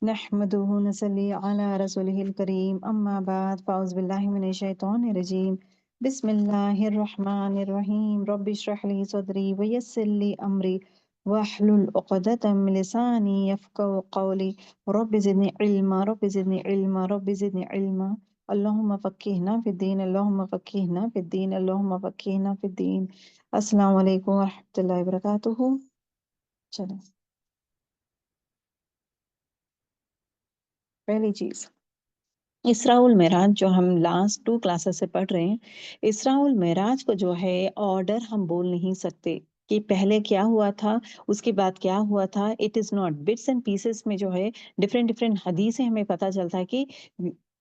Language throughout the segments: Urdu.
نحمده ونصلي على رسوله الكريم أما بعد فأعوذ بالله من الشيطان الرجيم بسم الله الرحمن الرحيم رب اشرح لي صدري ويسر لي أمري واحلل عقدة من لساني يفقهوا قولي رب زدني علما رب زدني علما رب زدني علما اللهم فقهنا في الدين اللهم فقهنا في الدين اللهم فقهنا في الدين السلام علیکم ورحمۃ اللہ وبرکاتہ. چلیں پہلی چیز اسراء المعراج جو ہم لاسٹ 2 کلاسز سے پڑھ رہے ہیں. اسراء المعراج کو جو ہے آرڈر ہم بول نہیں سکتے کہ پہلے کیا ہوا تھا اس کے بعد کیا ہوا تھا. It is not bits and pieces میں جو ہے ڈفرینٹ ڈفرینٹ حدیث ہمیں پتہ چلتا ہے کہ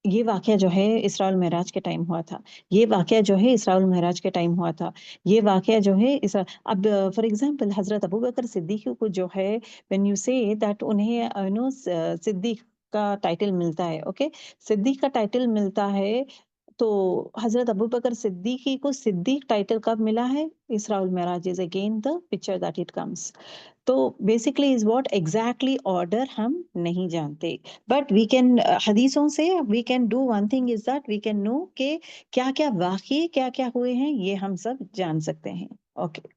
یہ واقعہ جو ہے اسراء المعراج کے ٹائم ہوا تھا, یہ واقعہ جو ہے اسراء المعراج کے ٹائم ہوا تھا, یہ واقعہ جو ہے اب فار ایگزامپل حضرت ابوبکر صدیق کو جو ہے when you say that انہیں صدیق کا ٹائٹل ملتا ہے, اوکے صدیق کا ٹائٹل ملتا ہے, تو حضرت ابوبکر صدیقی کو صدیق ٹائٹل کب ملا ہے؟ اسراء المعراج is again the picture that it comes. تو basically is what exactly order ہم نہیں جانتے, بٹ وی کین حدیثوں سے we can do one thing is that we can know کہ کیا کیا واقعے کیا کیا ہوئے ہیں یہ ہم سب جان سکتے ہیں. Okay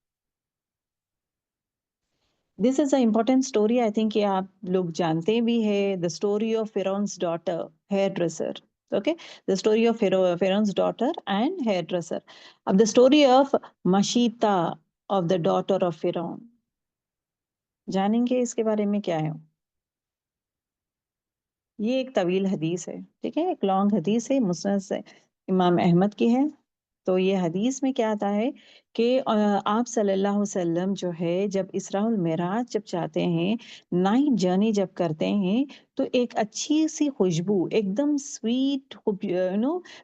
this is a important story, I think یہ آپ لوگ جانتے بھی ہے, دا اسٹوری آف فرعون's daughter hairdresser. Okay the story of فرعون's ڈاٹر اینڈ ہیئر ڈریسر. اب دا اسٹوری آف مشیتا آف دا ڈاٹر آف فرعون, جانیں گے اس کے بارے میں کیا ہے. یہ ایک طویل حدیث ہے, ٹھیک ہے, ایک لانگ حدیث ہے, مسند سے امام احمد کی ہے. تو یہ حدیث میں کیا آتا ہے کہ آپ صلی اللہ علیہ وسلم جو ہے جب اسراء المعراج جب جاتے ہیں, نائٹ جرنی جب کرتے ہیں, تو ایک اچھی سی خوشبو, ایک دم سویٹ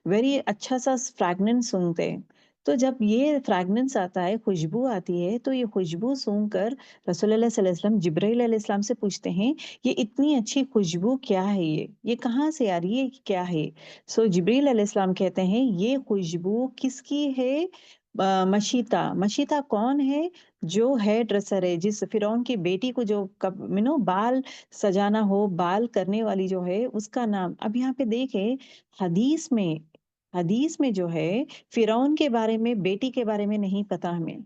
ویری اچھا سا فریگننس سونگتے ہیں. تو جب یہ فریگننس آتا ہے, خوشبو آتی ہے, تو یہ خوشبو سونگ کر رسول اللہ صلی اللہ علیہ وسلم جبرائیل علیہ السلام سے پوچھتے ہیں یہ اتنی اچھی خوشبو کیا ہے, یہ کہاں سے آ رہی ہے, کیا ہے. سو جبریل علیہ السلام کہتے ہیں یہ خوشبو کس کی ہے؟ مشیتا. مشیتا کون ہے؟ جو ہیئر ڈریسر ہے, جس فرعون کی بیٹی کو جو بال سجانا ہو, بال کرنے والی جو ہے, اس کا نام. اب یہاں پہ دیکھیں حدیث میں جو ہے فرعون کے بارے میں, بیٹی کے بارے میں نہیں پتا ہمیں,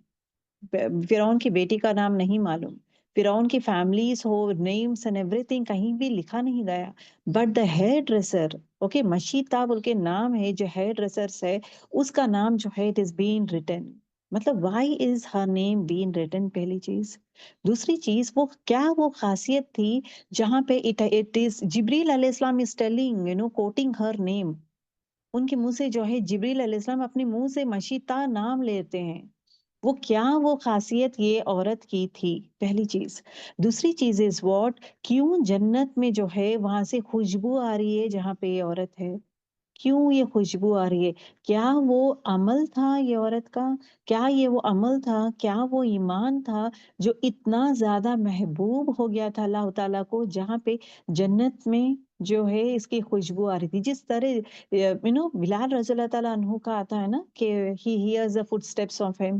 فرعون کی بیٹی کا نام نہیں معلوم, فرعون کی فیملیز ہو, نیمز اینڈ ایوری تھنگ کہیں بھی لکھا نہیں گیا. But the hairdresser, okay, مشیتا بول کے نام ہے, جو ہیئر ڈریسر ہے اس کا نام جو ہے اٹ از بین ریٹن. مطلب why is her name been written, پہلی چیز. دوسری چیز وہ کیا وہ خاصیت تھی جہاں پہ اٹ از جبریل علیہ السلام از ٹیلنگ کوٹنگ ہر نیم. ان کے منہ سے جو ہے جبریل علیہ السلام اپنے منہ سے مشیتا نام لیتے ہیں. وہ کیا وہ خاصیت یہ عورت کی تھی, پہلی چیز. دوسری چیز از واٹ, کیوں جنت میں جو ہے وہاں سے خوشبو آ رہی ہے جہاں پہ یہ عورت ہے, کیوں یہ خوشبو آ رہی ہے؟ کیا وہ عمل تھا یہ عورت کا, کیا یہ وہ عمل تھا, کیا وہ ایمان تھا جو اتنا زیادہ محبوب ہو گیا تھا اللہ تعالیٰ کو, جہاں پہ جنت میں جو ہے اس کی خوشبو آ رہی تھی. جس طرح بلال رضی اللہ تعالیٰ عنہ کا آتا ہے نا کہ he hears the footsteps of him,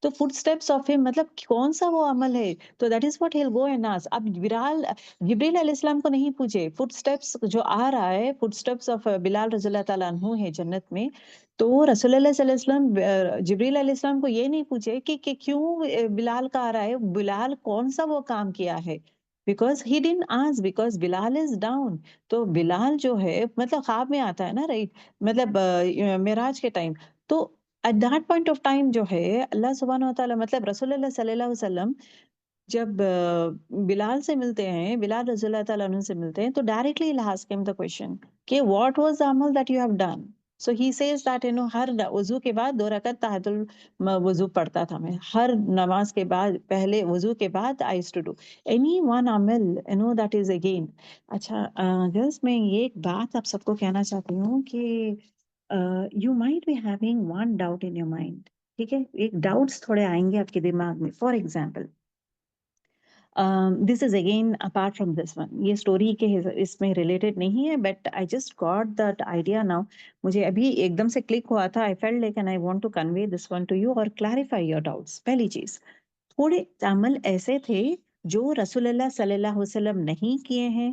تو فٹ اسٹیپس آف ہم مطلب کون سا وہ عمل ہے, تو that is what he'll go and ask. اب جبریل علیہ السلام کو نہیں پوچھے, فٹ اسٹیپس جو آ رہا ہے, فٹ اسٹیپس آف بلال رضی اللہ تعالیٰ عنہ ہے جنت میں, تو رسول اللہ صلی اللہ علیہ وسلم جبریل علیہ السلام کو یہ نہیں پوچھے کہ کیوں بلال کا آ رہا ہے, بلال کون سا وہ کام کیا ہے, because he didn't ask, because Bilal is down. تو بلال جو ہے مطلب خواب میں آتا ہے نا, رائٹ, مطلب معراج کے ٹائم. تو at that point of time جو ہے اللہ سبحانہ و تعالیٰ مطلب رسول اللہ صلی اللہ علیہ وسلم جب بلال سے ملتے ہیں, بلال رضی اللہ تعالیٰ عنہ سے ملتے ہیں, تو directly ask him the question کہ what was the amal that you have done. So he says that ہر وضو کے بعد 2 رکعت تحت الوضو پڑھتا تھا میں, ہر نماز کے بعد, پہلے وضو کے بعد I used to do any one amal that is again. اچھا گرلس, میں یہ ایک بات آپ سب کو کہنا چاہتی ہوں کہ you might be having one doubt in your mind, ٹھیک ہے, ایک ڈاؤٹس تھوڑے آئیں گے آپ کے دماغ میں. For example this is again apart from this one, یہ اسٹوری کے اس میں ریلیٹڈ نہیں ہے, but I just got that idea now. مجھے ابھی ایک دم سے کلک ہوا تھا, I felt like and I want to convey this one to you اور کلیریفائی یور ڈاؤٹس. پہلی چیز, تھوڑے عمل ایسے تھے جو رسول اللہ صلی اللہ علیہ وسلم نہیں کیے ہیں,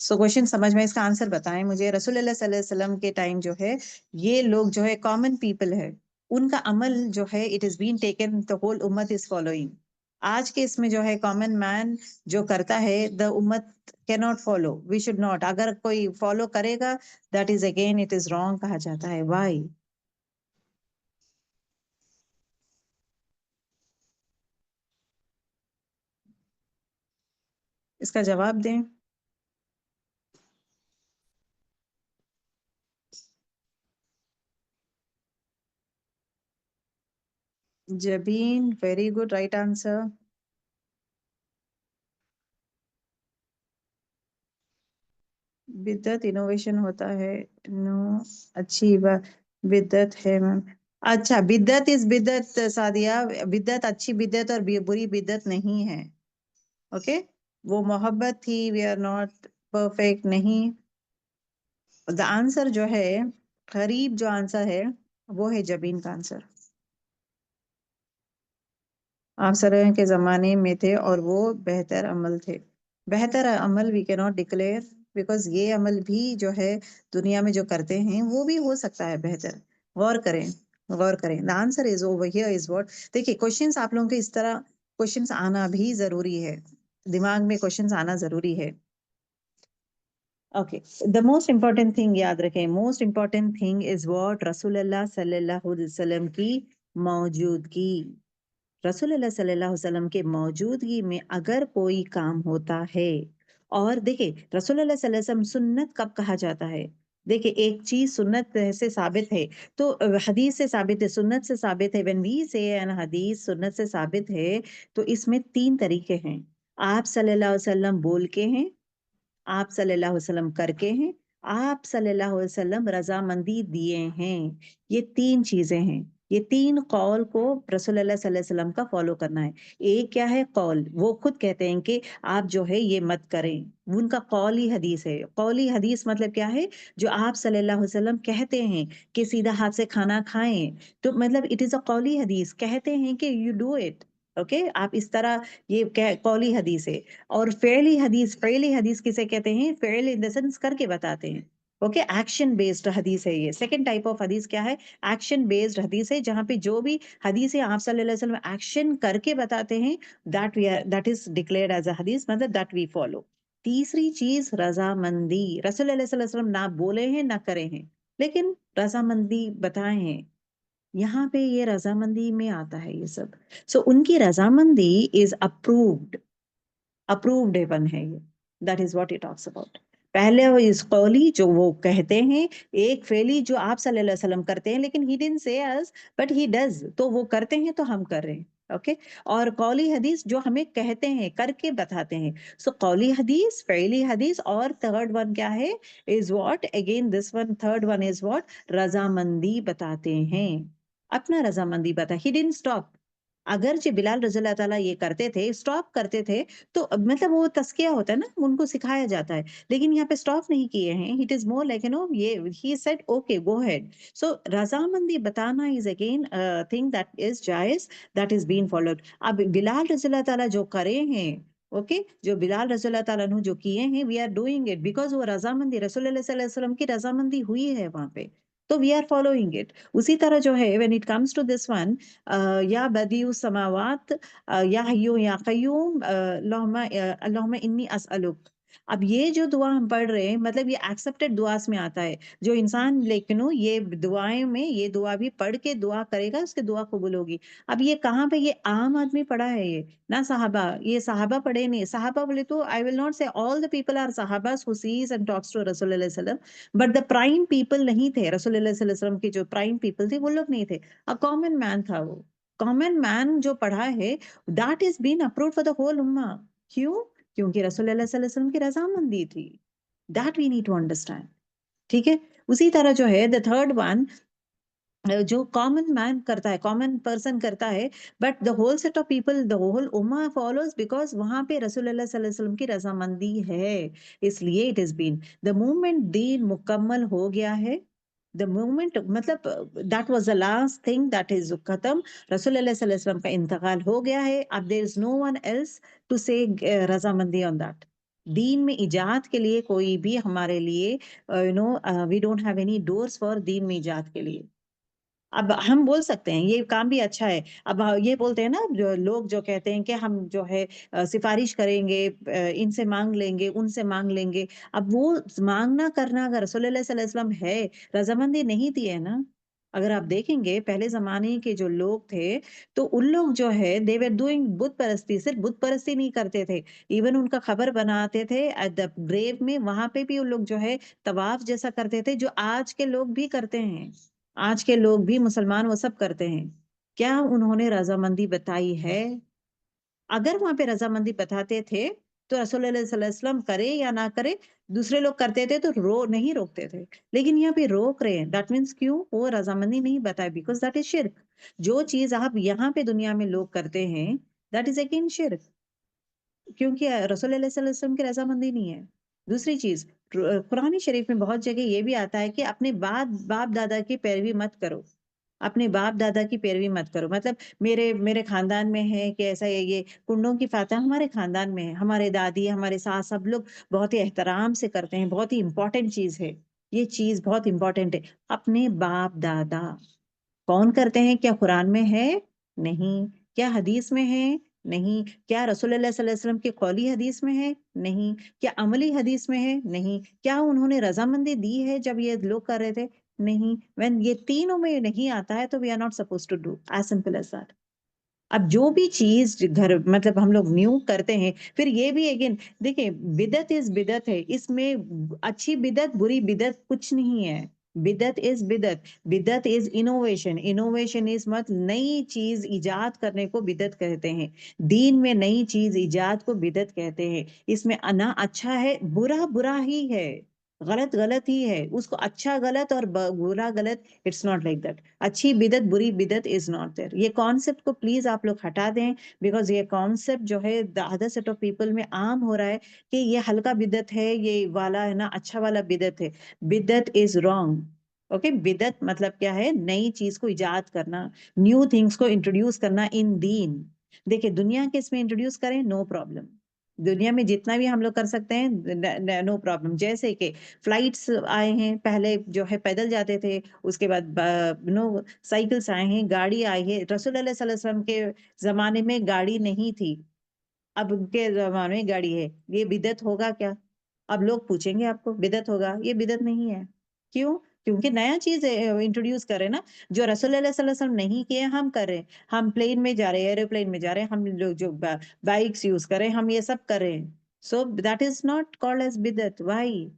سو کوشچن سمجھ میں، اس کا آنسر بتائیں مجھے. رسول اللہ صلی اللہ علیہ وسلم کے ٹائم جو ہے یہ لوگ جو ہے کامن پیپل ہے، ان کا عمل جو ہے it is been taken the whole امت از فالوئنگ. آج کے اس میں جو ہے کامن مین جو کرتا ہے دا امت cannot follow. We should not. اگر کوئی فالو کرے گا that is again it is wrong کہا جاتا ہے. Why؟ اس کا جواب دیں. جبین ویری گڈ رائٹ آنسر. بدعت انوویشن ہوتا ہے. نو، اچھی بات بدعت ہے میم. اچھا بدعت از بدعت سعدیہ، بدعت اچھی بدعت اور بری بدعت نہیں ہے. اوکے وہ محبت تھی. وی آر ناٹ پرفیکٹ نہیں. دا آنسر جو ہے قریب جو آنسر ہے وہ ہے جبین کا آنسر. آپ سلام کے زمانے میں تھے اور وہ بہتر عمل تھے. بہتر عمل وی کی ناٹ ڈکلیئر بیکاز یہ عمل بھی جو ہے دنیا میں جو کرتے ہیں وہ بھی ہو سکتا ہے بہتر. غور کریں، غور کریں. The answer is over here is what. دیکھیے کوشچنس آپ لوگوں کے اس طرح کوشچنس آنا بھی ضروری ہے، دماغ میں کوشچنس آنا ضروری ہے. Okay the most important thing یاد رکھیں، most important thing is what رسول اللہ صلی اللہ علیہ وسلم کی موجودگی. رسول اللہ صلی اللہ علیہ وسلم کے موجودگی میں اگر کوئی کام ہوتا ہے، اور دیکھیں رسول اللہ صلی اللہ علیہ وسلم سنت کب کہا جاتا ہے؟ دیکھیں ایک چیز سنت سے ثابت ہے تو حدیث سے ثابت ہے، سنت سے ثابت ہے. when we say an حدیث سنت سے ثابت ہے تو اس میں 3 طریقے ہیں. آپ صلی اللہ علیہ وسلم بول کے ہیں، آپ صلی اللہ علیہ وسلم کر کے ہیں، آپ صلی اللہ علیہ وسلم رضامندی دیے ہیں. یہ 3 چیزیں ہیں. یہ 3 قول کو رسول اللہ صلی اللہ علیہ وسلم کا فالو کرنا ہے. ایک کیا ہے؟ قول. وہ خود کہتے ہیں کہ آپ جو ہے یہ مت کریں، ان کا قولی حدیث ہے. قولی حدیث مطلب کیا ہے؟ جو آپ صلی اللہ علیہ وسلم کہتے ہیں کہ سیدھا ہاتھ سے کھانا کھائیں، تو مطلب اٹ از اے قولی حدیث. کہتے ہیں کہ یو ڈو اٹ. اوکے آپ اس طرح، یہ قولی حدیث ہے. اور فعلی حدیث، فعلی حدیث کسے کہتے ہیں؟ فعل ان دا سینس کر کے بتاتے ہیں. اوکے ایکشن بیسڈ حدیث ہے یہ. سیکنڈ ٹائپ آف حدیث کیا ہے؟ ایکشن بیسڈ حدیث ہے، جہاں پہ جو بھی حدیث ہے آپ صلی اللہ علیہ وسلم ایکشن کر کے بتاتے ہیں، that is declared as a حدیث، مطلب that we follow. تیسری چیز رضامندی. رسول اللہ صلی اللہ علیہ وسلم نہ بولے ہیں نہ کرے ہیں لیکن رضامندی بتائے ہیں. یہاں پہ یہ رضامندی میں آتا ہے یہ سب. سو ان کی رضامندی از approved ایون ہے یہ. That is what it talks about. پہلے وہ اس قولی جو وہ کہتے ہیں، ایک فعلی جو آپ صلی اللہ علیہ وسلم کرتے ہیں لیکن he didn't say us but he does، تو وہ کرتے ہیں تو ہم کر رہے ہیں. اوکے اور قولی حدیث جو ہمیں کہتے ہیں، کر کے بتاتے ہیں. سو قولی حدیث، فعلی حدیث، اور تھرڈ ون کیا ہے؟ Is what again this one third one is what رضامندی بتاتے ہیں. اپنا رضامندی بتا. he didn't stop. اگرچہ بلال رضی اللہ تعالیٰ یہ کرتے تھے، اسٹاپ کرتے تھے، تو مطلب وہ تزکیہ ہوتا ہے نا، ان کو سکھایا جاتا ہے، لیکن یہاں پہ اسٹاپ نہیں کیے ہیں. اٹ از مور لائک یہ he said okay go ahead. So رضامندی بتانا is again thing that is جائز، دیٹ از بین فالوڈ. اب بلال رضی اللہ تعالیٰ جو کرے ہیں، اوکے جو بلال رضی اللہ تعالیٰ نے جو کیے ہیں، we are doing it because وہ رضامندی رسول اللہ صلی اللہ علیہ وسلم کی رضامندی ہوئی ہے وہاں پہ، تو وی آر فالوئنگ اٹ. اسی طرح جو ہے when it comes to this one یا بدیع السماوات یا حیو یا قیوم اللہم انی اسألک. اب یہ جو دعا ہم پڑھ رہے ہیں مطلب یہ ایکسپٹڈ دعا میں آتا ہے. جو انسان لیکن یہ دعائیں میں یہ دعا بھی پڑھ کے دعا کرے گا اس کے دعا قبول ہوگی. اب یہ کہاں پہ؟ یہ عام آدمی پڑھا ہے، یہ نہ صحابہ. یہ صحابہ پڑھے نہیں. صحابہ بولے تو I will not say all the people are صحابہ who sees and talks to رسول اللہ صلی اللہ علیہ وسلم but the prime people نہیں تھے. رسول اللہ صلی اللہ علیہ وسلم کے جو پرائم پیپل تھے وہ لوگ نہیں تھے. کامن مین تھا وہ. کامن مین جو پڑھا ہے that is been approved for the whole ummah. کیوں؟ کیونکہ رسول اللہ صلی اللہ علیہ وسلم کی رضامندی تھی. that we need to understand. ٹھیک ہے. اسی طرح جو ہے the third one جو کامن مین کرتا ہے، کامن پرسن کرتا ہے، but the whole set of people, the whole امہ فالوز بیکاز وہاں پہ رسول اللہ صلی اللہ علیہ وسلم کی رضامندی ہے، اس لیے it is been. The moment then مکمل ہو گیا ہے، دا مومنٹ مطلب that was the last thing that از ختم. رسول اللہ صلی اللہ علیہ وسلم کا انتقال ہو گیا ہے. اب دیر is know one else to سے رضامندی آن دیٹ. دین میں ایجاد کے لیے کوئی بھی ہمارے لیے we don't have any doors for دین میں ایجاد کے لیے. اب ہم بول سکتے ہیں یہ کام بھی اچھا ہے. اب یہ بولتے ہیں نا جو لوگ جو کہتے ہیں کہ ہم جو ہے سفارش کریں گے، ان سے مانگ لیں گے، ان سے مانگ لیں گے. اب وہ مانگنا کرنا اگر رسول اللہ صلی اللہ علیہ وسلم ہے، رضامندی نہیں دی ہے نا. اگر آپ دیکھیں گے پہلے زمانے کے جو لوگ تھے تو ان لوگ جو ہے دے ور ڈوئنگ بت پرستی، صرف بت پرستی نہیں کرتے تھے، ایون ان کا خبر بناتے تھے ایٹ دا گریو میں، وہاں پہ بھی ان لوگ جو ہے طواف جیسا کرتے تھے جو آج کے لوگ بھی کرتے ہیں. آج کے لوگ بھی مسلمان وہ سب کرتے ہیں. کیا انہوں نے رضامندی بتائی ہے؟ اگر وہاں پہ رضامندی بتاتے تھے تو رسول اللہ صلی اللہ علیہ وسلم کرے یا نہ کرے، دوسرے لوگ کرتے تھے تو نہیں روکتے تھے. لیکن یہاں پہ روک رہے ہیں، دیٹ مینس کیوں؟ وہ رضامندی نہیں بتائے، بیکاز دیٹ از شرک. جو چیز آپ یہاں پہ دنیا میں لوگ کرتے ہیں دیٹ از اگین شرک، کیونکہ رسول اللہ صلی اللہ علیہ وسلم کی رضامندی نہیں ہے. دوسری چیز، قرآن شریف میں بہت جگہ یہ بھی آتا ہے کہ اپنے باپ دادا کی پیروی مت کرو. اپنے باپ دادا کی پیروی مت کرو، مطلب میرے خاندان میں ہے کہ ایسا یہ کنڈوں کی فاتح ہمارے خاندان میں ہے، ہمارے دادی ہمارے ساس سب لوگ بہت ہی احترام سے کرتے ہیں، بہت ہی امپورٹنٹ چیز ہے. یہ چیز بہت امپورٹنٹ ہے. اپنے باپ دادا کون کرتے ہیں؟ کیا قرآن میں ہے؟ نہیں. کیا حدیث میں ہے؟ نہیں. کیا رسول اللہ صلی اللہ علیہ وسلم کی قولی حدیث میں ہے؟ نہیں. کیا عملی حدیث میں ہے؟ نہیں. کیا انہوں نے رضامندی دی ہے جب یہ لوگ کر رہے تھے؟ نہیں. when یہ تینوں میں نہیں آتا ہے تو we are not supposed to do, as simple as that. اب جو بھی چیز گھر مطلب ہم لوگ نیو کرتے ہیں، پھر یہ بھی اگین دیکھیں بدعت از بدعت ہے، اس میں اچھی بدعت بری بدعت کچھ نہیں ہے. بدعت از بدعت، بدعت از انوویشن، انوویشن از مت نئی چیز ایجاد کرنے کو بدعت کہتے ہیں. دین میں نئی چیز ایجاد کو بدعت کہتے ہیں. اس میں نہ اچھا ہے، برا برا ہی ہے، غلط غلط ہی ہے. اس کو اچھا غلط اور برا غلط، اٹس ناٹ لائک دیٹ. اچھی بدعت بری بدعت از ناٹ دیر. یہ کانسیپٹ کو پلیز آپ لوگ ہٹا دیں، بیکاز یہ کانسیپٹ جو ہے the other set of people میں عام ہو رہا ہے کہ یہ ہلکا بدعت ہے، یہ والا ہے نا اچھا والا بدعت ہے. بدعت از رانگ. اوکے، بدعت مطلب کیا ہے؟ نئی چیز کو ایجاد کرنا، نیو تھنگس کو انٹروڈیوس کرنا ان دین. دیکھیں دنیا کے اس میں انٹروڈیوس کریں، نو پرابلم. دنیا میں جتنا بھی ہم لوگ کر سکتے ہیں نو پرابلم. جیسے کہ فلائٹس آئے ہیں، پہلے جو ہے پیدل جاتے تھے، اس کے بعد سائیکلس آئے ہیں، گاڑی آئی ہے. رسول اللہ صلی اللہ علیہ وسلم کے زمانے میں گاڑی نہیں تھی، اب کے زمانے میں گاڑی ہے. یہ بدعت ہوگا کیا؟ اب لوگ پوچھیں گے آپ کو بدعت ہوگا؟ یہ بدعت نہیں ہے. کیوں؟ کیونکہ نیا چیز انٹروڈیوس کرے نا، جو رسول اللہ صلی اللہ علیہ وسلم نہیں کیے ہم کر رہے ہیں. ہم پلین میں جا رہے ہیں، ایروپلین میں جا رہے ہیں، ہم لوگ جو بائکس یوز کریں، ہم یہ سب کر رہے ہیں. سو that is not called as بدعت. وائی؟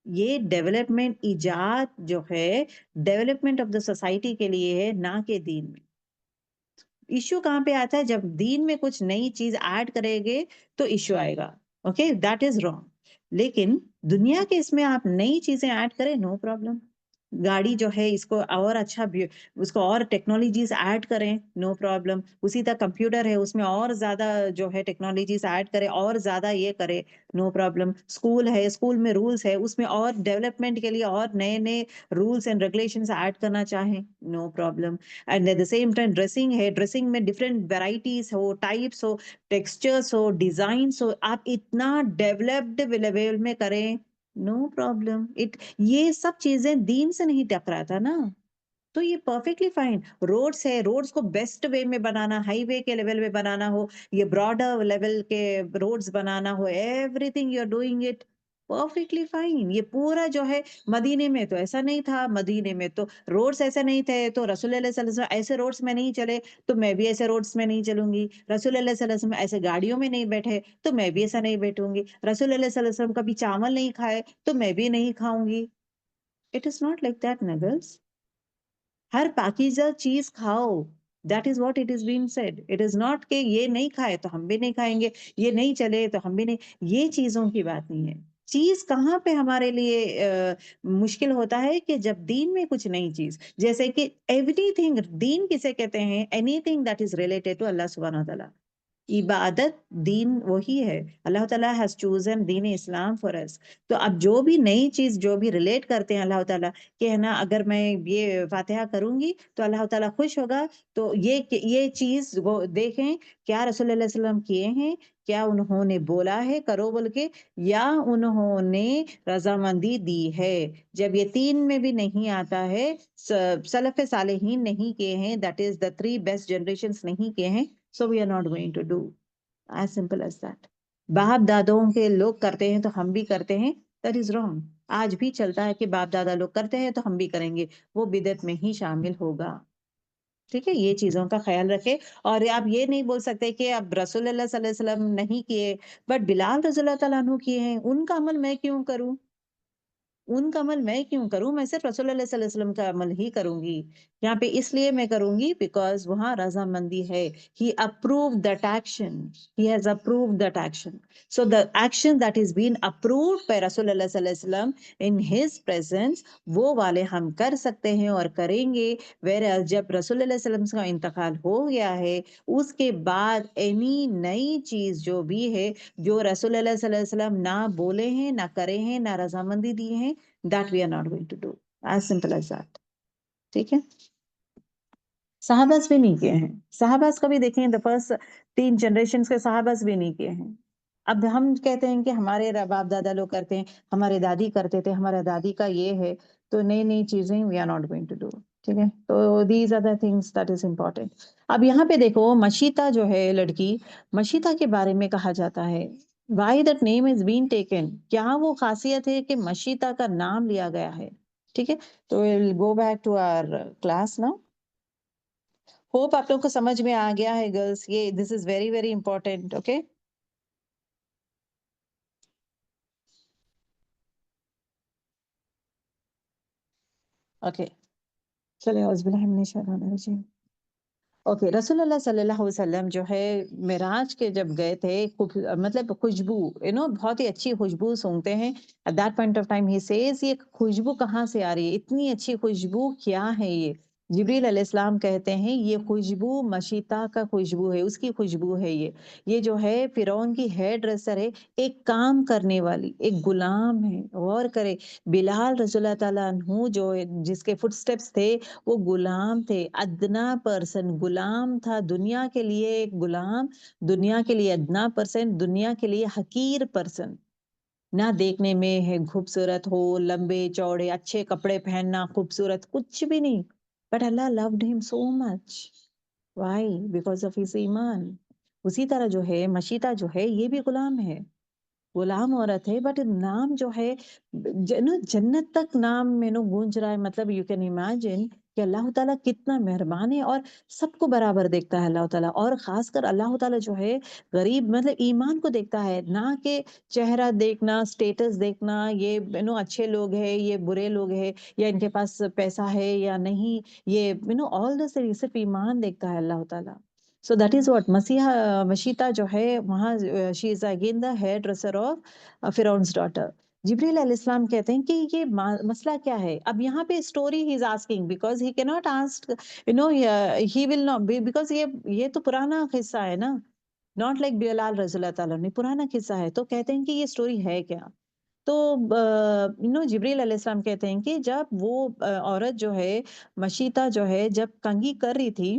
یہ ڈیولپمنٹ ایجاد جو ہے ڈیولپمنٹ آف دا سوسائٹی کے لیے ہے، نہ کہ دین میں. ایشو کہاں پہ آتا ہے؟ جب دین میں کچھ نئی چیز ایڈ کرے گے تو ایشو آئے گا. Okay, that is wrong. لیکن دنیا کے اس میں آپ نئی چیزیں ایڈ کریں، نو پرابلم. گاڑی جو ہے اس کو اور اچھا اس کو اور ٹیکنالوجیز ایڈ کریں، نو پرابلم. اسی طرح کمپیوٹر ہے، اس میں اور زیادہ جو ہے ٹیکنالوجیز ایڈ کرے، اور زیادہ یہ کرے، نو پرابلم. اسکول ہے، اسکول میں رولس ہے، اس میں اور ڈیولپمنٹ کے لیے اور نئے نئے رولس اینڈ ریگولیشنز ایڈ کرنا چاہیں، no problem. And at the same time dressing ہے، ڈریسنگ میں ڈفرینٹ ویرائٹیز ہو، ٹائپس ہو، ٹیکسچرس ہو، ڈیزائنس ہو، آپ اتنا ڈیولپڈ لیول میں کریں، نو پرابلم. یہ سب چیزیں دین سے نہیں ٹکراتا نا، تو یہ پرفیکٹلی فائن. روڈس ہے، روڈس کو بیسٹ وے میں بنانا، ہائی وے کے لیول میں بنانا ہو، یہ براڈر لیول کے روڈس بنانا ہو، everything you are doing it perfectly fine. یہ پورا جو ہے مدینے میں تو ایسا نہیں تھا، مدینے میں تو روڈس ایسے نہیں تھے، تو رسول اللہ صلی اللہ علیہ وسلم ایسے روڈس میں نہیں چلے تو میں بھی ایسے روڈس میں نہیں چلوں گی. رسول اللہ صلی اللہ علیہ وسلم ایسے گاڑیوں میں نہیں بیٹھے تو میں بھی ایسا نہیں بیٹھوں گی. رسول اللہ صلی اللہ علیہ وسلم کبھی چاول نہیں کھائے تو میں بھی نہیں کھاؤں گی. It is not like that, Nuggles. ہر پاکیزہ چیز کھاؤ. That is what it is being said. It is not کہ یہ نہیں کھائے تو ہم بھی نہیں کھائیں گے، یہ نہیں چلے تو ہم بھی نہیں. یہ چیزوں کی بات نہیں ہے. چیز کہاں پہ ہمارے لیے مشکل ہوتا ہے کہ جب دین میں کچھ نئی چیز، جیسے کہ ایوری تھنگ. دین کسے کہتے ہیں؟ Anything that is related to Allah سبحانہ تعالیٰ. عبادت دین وہی ہے. اللہ تعالیٰ has chosen then Islam for us. تو اب جو بھی نئی چیز جو بھی ریلیٹ کرتے ہیں اللہ تعالیٰ کہ ہے نا اگر میں یہ فاتحہ کروں گی تو اللہ تعالیٰ خوش ہوگا، تو یہ چیز وہ دیکھیں کیا رسول اللہ علیہ وسلم کیے ہیں، کیا انہوں نے بولا ہے کرو بول کے، یا انہوں نے رضامندی دی ہے. جب یہ تین میں بھی نہیں آتا ہے، سلف صالحین نہیں کیے ہیں، that is the 3 best generations نہیں کیے ہیں، so we are not going to do. As simple as that. باپ دادوں کے لوگ کرتے ہیں تو ہم بھی کرتے ہیں، that is wrong. آج بھی چلتا ہے کہ باپ دادا لوگ کرتے ہیں تو ہم بھی کریں گے، وہ بدعت میں ہی شامل ہوگا. ٹھیک ہے، یہ چیزوں کا خیال رکھے. اور آپ یہ نہیں بول سکتے کہ اب رسول اللہ صلی اللہ علیہ وسلم نہیں کیے بٹ بلال رضی اللہ تعالیٰ عنہ کیے ہیں، ان کا عمل میں کیوں کروں؟ ان کا عمل میں کیوں کروں؟ میں صرف رسول اللہ صلی اللہ علیہ وسلم کا عمل ہی کروں گی. یہاں پہ اس لیے میں کروں گی بیکاز وہاں رضامندی ہے. He approved that action. He has approved that action. So the action that is being approved by رسول اللہ صلی اللہ علیہ وسلم in his presence وہ والے ہم کر سکتے ہیں اور کریں گے. whereas جب رسول اللہ صلی اللہ علیہ وسلم کا انتقال ہو گیا ہے، اس کے بعد اینی نئی چیز جو بھی ہے جو رسول اللہ صلی اللہ علیہ وسلم نہ بولے ہیں، نہ کرے ہیں، نہ رضامندی دی ہیں، that we are not going to do. As simple as that. ٹھیک ہے، صحاباز بھی نہیں کیے ہیں. صحاباز کا بھی دیکھیں the first 3 generations کے صحاباز بھی نہیں کیے ہیں. اب ہم کہتے ہیں کہ ہمارے باپ دادا لوگ کرتے ہیں، ہمارے دادی کرتے تھے، ہمارے دادی کا یہ ہے، تو نئی نئی چیزیں we are not going to do. ٹھیک ہے، تو these are the things that is important. اب یہاں پہ دیکھو مشیتا جو ہے لڑکی، مشیتا کے بارے میں کہا جاتا ہے why that name is being taken. کیا وہ خاصیت ہے کہ مشیتا کا نام لیا گیا ہے؟ ٹھیک ہے، تو we'll go back to our class now. Hope آپ لوگوں کو سمجھ میں آ گیا ہے گرلس، یہ this is very very important. Okay, okay چلے اعوذ باللہ من الشیطان الرجیم. اوکے، رسول اللہ صلی اللہ علیہ وسلم جو ہے معراج کے جب گئے تھے، مطلب خوشبو بہت ہی اچھی خوشبو سونگتے ہیں. at that point of time he says یہ خوشبو کہاں سے آ رہی ہے، اتنی اچھی خوشبو کیا ہے یہ؟ جبریل علیہ السلام کہتے ہیں یہ خوشبو مشیتا کا خوشبو ہے، اس کی خوشبو ہے یہ جو ہے فرعون کی ہیئر ڈریسر ہے، ایک کام کرنے والی ایک غلام ہے. غور کرے، بلال رضی اللہ تعالیٰ عنہ جو جس کے فٹ سٹیپس تھے وہ غلام تھے، ادنا پرسن غلام تھا، دنیا کے لیے ایک غلام، دنیا کے لیے ادنا پرسن، دنیا کے لیے حقیر پرسن. نہ دیکھنے میں ہے خوبصورت ہو، لمبے چوڑے اچھے کپڑے پہننا خوبصورت، کچھ بھی نہیں. But Allah loved him so much. Why? Because of his ایمان. اسی طرح جو ہے مشیتا جو ہے یہ بھی غلام ہے، غلام عورت ہے، بٹ نام جو ہے جنت تک نام میں گونج رہا ہے. مطلب یو کین امیجن کہ اللہ تعالیٰ کتنا مہربان ہے اور سب کو برابر دیکھتا ہے اللہ تعالیٰ. اور خاص کر اللہ تعالیٰ جو ہے غریب مطلب ایمان کو دیکھتا ہے، نہ کہ چہرہ دیکھنا، سٹیٹس دیکھنا، یہ اچھے لوگ ہیں، یہ برے لوگ ہیں، یا ان کے پاس پیسہ ہے یا نہیں، یہ آل دس صرف ایمان دیکھتا ہے اللہ تعالیٰ. So that is what مشیتا جو ہے وہاں she is again the hair dresser of Pharaoh's daughter. جبریل علیہ السلام کہتے ہیں کہ یہ مسئلہ کیا ہے. اب یہاں پہ story he is asking because he cannot ask he will not be because یہ تو پرانا قصہ ہے نا، not like بلال رضی اللہ تعالیٰ نے، پرانا قصہ ہے. تو کہتے ہیں کہ یہ story ہے کیا؟ تو جبریل علیہ السلام کہتے ہیں کہ جب وہ عورت جو ہے مشیتا جو ہے جب کنگھی کر رہی تھی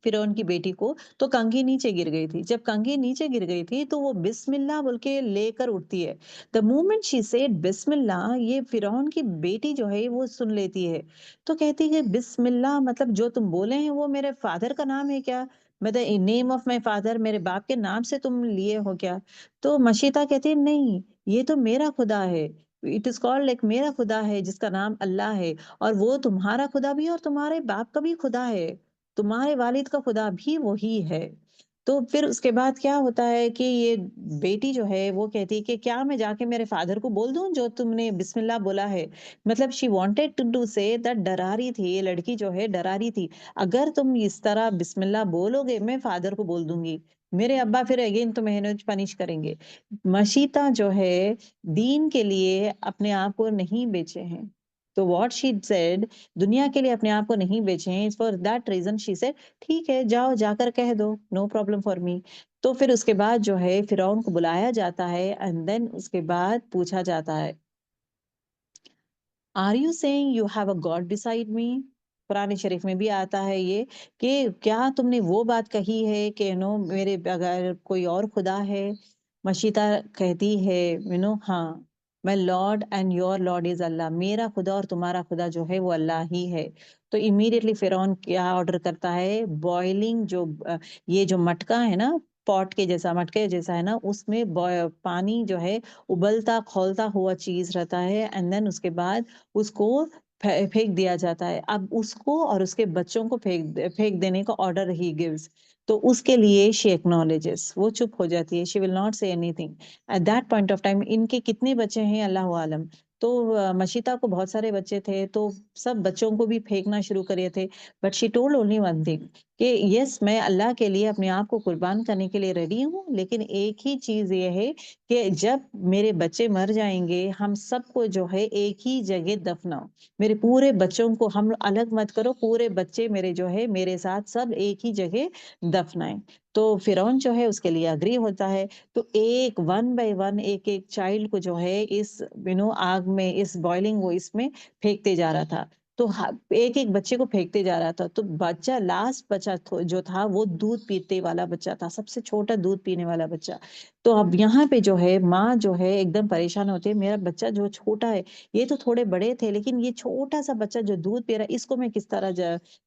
فرعون کی بیٹی کو، تو کنگھی نیچے گر گئی تھی. جب کنگھی نیچے گر گئی تھی تو وہ بسم اللہ بول کے لے کر اٹھتی ہے. the moment she said بسم اللہ، یہ فرعون کی بیٹی جو ہے وہ سن لیتی ہے، تو کہتی ہے بسم اللہ مطلب جو تم بولے ہیں وہ میرے فادر کا نام ہے کیا؟ مطلب نیم آف مائی فادر، میرے باپ کے نام سے تم لیے ہو کیا؟ تو مشیتا کہتی ہے نہیں، یہ تو میرا خدا ہے، اٹ از کالڈ لائک میرا خدا ہے جس کا نام اللہ ہے، اور وہ تمہارا خدا بھی ہے اور تمہارے باپ کا بھی خدا ہے، تمہارے والد کا خدا بھی وہی ہے. تو پھر اس کے بعد کیا ہوتا ہے کہ یہ بیٹی جو ہے وہ کہتی کہ کیا میں جا کے میرے فادر کو بول دوں جو تم نے بسم اللہ بولا ہے؟ مطلب she wanted to say that ڈرا رہی تھی، یہ لڑکی جو ہے ڈرا رہی تھی، اگر تم اس طرح بسم اللہ بولو گے میں فادر کو بول دوں گی، میرے ابا پھر اگین تمہیں پنش کریں گے. مشیتا جو ہے دین کے لیے اپنے آپ کو نہیں بیچے ہیں. تو what she said, دنیا کے لیے اپنے آپ کو نہیں بیچیں. For that reason she said, ٹھیک ہے جاؤ جا کر کہہ دو, no problem for me. تو پھر اس کے بعد جو ہے فرعون کو بلایا جاتا ہے and then اس کے بعد پوچھا جاتا ہے, Are you saying you have a God beside me? قرآن شریف میں بھی آتا ہے یہ کہ کیا تم نے وہ بات کہی ہے کہ میرے بغیر کوئی اور خدا ہے. مشیتا کہتی ہے ہاں, my Lord and your Lord is اللہ, میرا خدا اور تمہارا خدا جو ہے وہ اللہ ہی ہے. تو امیڈیٹلی فرعون کیا آرڈر کرتا ہے, بوائلنگ جو یہ جو مٹکا ہے نا, پاٹ کے جیسا, مٹکے جیسا ہے نا, اس میں پانی جو ہے ابلتا کھولتا ہوا چیز رہتا ہے, اینڈ دین اس کے بعد اس کو پھینک دیا جاتا ہے. اب اس کو اور اس کے بچوں کو پھینک دینے کا آرڈر ہی گیوز. تو اس کے لیے شی ایکنالجز, وہ چپ ہو جاتی ہے, she will not say anything at that point of time. ان کے کتنے بچے ہیں اللہ عالم. تو مشیتا کو بہت سارے بچے تھے, تو سب بچوں کو بھی پھینکنا شروع کرے تھے. But she told only one thing کہ یس میں اللہ کے لیے اپنے آپ کو قربان کرنے کے لیے ریڈی ہوں, لیکن ایک ہی چیز یہ ہے کہ جب میرے بچے مر جائیں گے, ہم سب کو جو ہے ایک ہی جگہ دفناؤ. میرے پورے بچوں کو ہم الگ مت کرو, پورے بچے میرے جو ہے میرے ساتھ سب ایک ہی جگہ دفنائیں. تو فرعون جو ہے اس کے لیے اگری ہوتا ہے. تو ایک ون بائی ون ایک ایک چائلڈ کو جو ہے اس آگ میں, اس بوائلنگ وہ اس میں پھینکتے جا رہا تھا. تو ایک ایک بچے کو پھینکتے جا رہا تھا. تو بچہ لاسٹ بچہ جو تھا وہ دودھ پیتے والا بچہ تھا, سب سے چھوٹا دودھ پینے والا بچہ. تو اب یہاں پہ جو ہے ماں جو ہے ایک دم پریشان ہوتی ہے, میرا بچہ جو چھوٹا ہے, یہ تو تھوڑے بڑے تھے لیکن یہ چھوٹا سا بچہ جو دودھ پی رہا ہے, اس کو میں کس طرح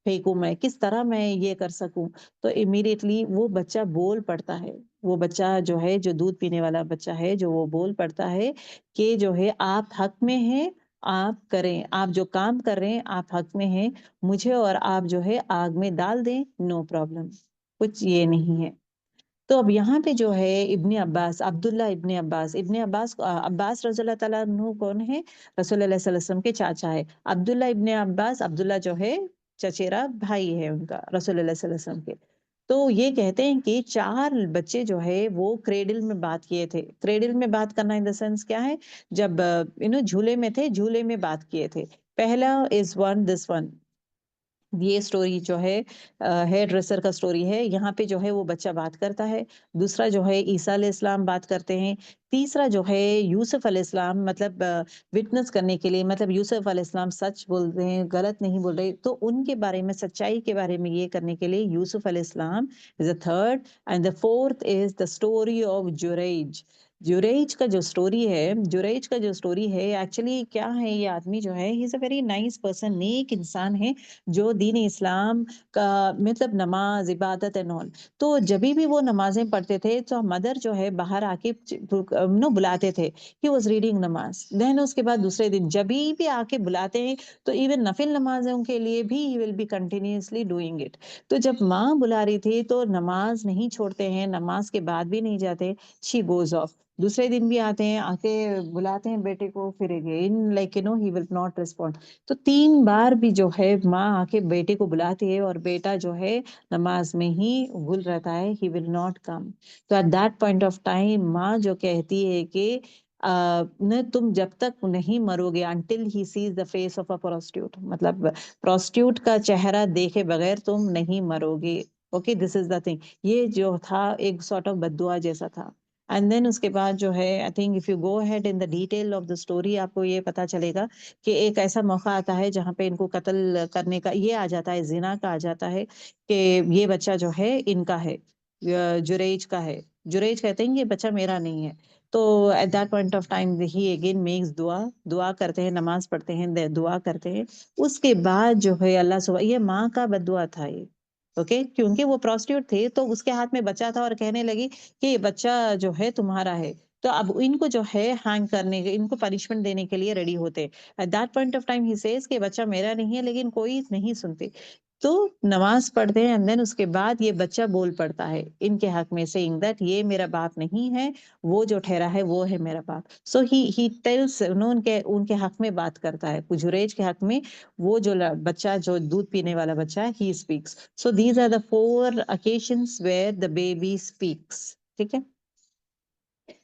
پھینکوں, میں کس طرح میں یہ کر سکوں. تو امیڈیٹلی وہ بچہ بول پڑتا ہے, وہ بچہ جو ہے جو دودھ پینے والا بچہ ہے جو وہ بول پڑتا ہے کہ جو ہے آپ حق میں ہیں, آپ کریں, آپ جو کام کر رہے ہیں آپ حق میں ہیں, مجھے اور آپ جو ہے آگ میں ڈال دیں, نو پرابلم, کچھ یہ نہیں ہے. تو اب یہاں پہ جو ہے ابن عباس, عبداللہ ابن عباس رضی اللہ تعالیٰ عنہ کون ہے؟ رسول اللہ صلی اللہ علیہ وسلم کے چاچا ہے. عبداللہ ابن عباس, عبداللہ جو ہے چچیرا بھائی ہے ان کا رسول اللہ صلی اللہ علیہ وسلم کے. تو یہ کہتے ہیں کہ 4 بچے جو ہے وہ کریڈل میں بات کیے تھے. کریڈل میں بات کرنا ان دا سینس کیا ہے, جب جھولے میں تھے, جھولے میں بات کیے تھے. پہلا از ون دس ون, یہ سٹوری جو ہے ہیئر ڈریسر کا سٹوری ہے. یہاں پہ جو ہے وہ بچہ بات کرتا ہے. دوسرا جو ہے عیسیٰ علیہ السلام بات کرتے ہیں. تیسرا جو ہے یوسف علیہ السلام, مطلب وٹنس کرنے کے لیے, مطلب یوسف علیہ السلام سچ بول رہے ہیں, غلط نہیں بول رہے, تو ان کے بارے میں, سچائی کے بارے میں یہ کرنے کے لیے یوسف علیہ السلام is the third. and the fourth is the story of جریج. جریج کا جو سٹوری ہے, جریج کا جو سٹوری ہے ایکچولی کیا ہے, یہ آدمی جو ہے he is a very nice person, نیک انسان ہے جو دین اسلام کا مطلب نماز عبادت اینڈ آل. تو جبھی بھی وہ نمازیں پڑھتے تھے تو مدر جو ہے باہر آ کے بلاتے تھے, ہی واز ریڈنگ نماز. دین اس کے بعد دوسرے دن جبھی بھی آ کے بلاتے ہیں تو ایون نفل نمازوں کے لیے بھی he will be continuously doing it. تو جب ماں بلا رہی تھی تو نماز نہیں چھوڑتے ہیں, نماز کے بعد بھی نہیں جاتے, شی گوز آف. دوسرے دن بھی آتے ہیں, آ کے بلاتے ہیں بیٹے کو, پھر again like he will not respond. تو 3 بار بھی جو ہے ماں آ کے بیٹے کو بلاتی ہے اور بیٹا جو ہے نماز میں ہی گل رہتا ہے, ہی ول ناٹ کم. تو at that point of time ماں جو کہتی ہے کہ تم جب تک نہیں مرو گے, until he sees the face of a prostitute, مطلب پروسٹیوٹ کا چہرہ دیکھے بغیر تم نہیں مرو گے. Okay, this is the thing. یہ جو تھا ایک سارٹ آف بد دعا جیسا تھا. اینڈ دین اس کے بعد جو ہے I think if you go ahead in the detail of the story, آپ کو یہ پتا چلے گا کہ ایک ایسا موقع آتا ہے جہاں پہ ان کو قتل کرنے کا یہ آ جاتا ہے, زنا کا آ جاتا ہے کہ یہ بچہ جو ہے ان کا ہے, جریج کا ہے. جریج کہتے ہیں یہ بچہ میرا نہیں ہے. تو at that point of time he again makes دعا کرتے ہیں, نماز پڑھتے ہیں, دعا کرتے ہیں. اس کے بعد جو ہے اللہ یہ ماں کا بد دعا تھا یہ, اوکے, کیونکہ وہ پروسٹیوٹ تھی تو اس کے ہاتھ میں بچہ تھا اور کہنے لگی کہ یہ بچہ جو ہے تمہارا ہے. تو اب ان کو جو ہے ہینگ کرنے کے, ان کو پنشمنٹ دینے کے لیے ریڈی ہوتے. At that point of time he says کہ بچہ میرا نہیں ہے, لیکن کوئی نہیں سنتے. تو نماز پڑھتے ہیں اینڈ دین اس کے بعد یہ بچہ بول پڑتا ہے ان کے حق میں, سیئنگ دیٹ یہ میرا باپ نہیں ہے, وہ جو ٹھہرا ہے وہ ہے میرا باپ. سو ہی ٹیلس, ان کے حق میں بات کرتا ہے, جریج کے حق میں. وہ جو بچہ جو دودھ پینے والا بچہ ہے, he speaks. So these are the 4 occasions where the baby speaks. ٹھیک ہے.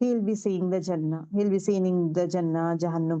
he'll be seeing the Jannah, he'll be seeing the Jannah, Jahannam।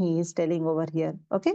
he is telling over here, okay?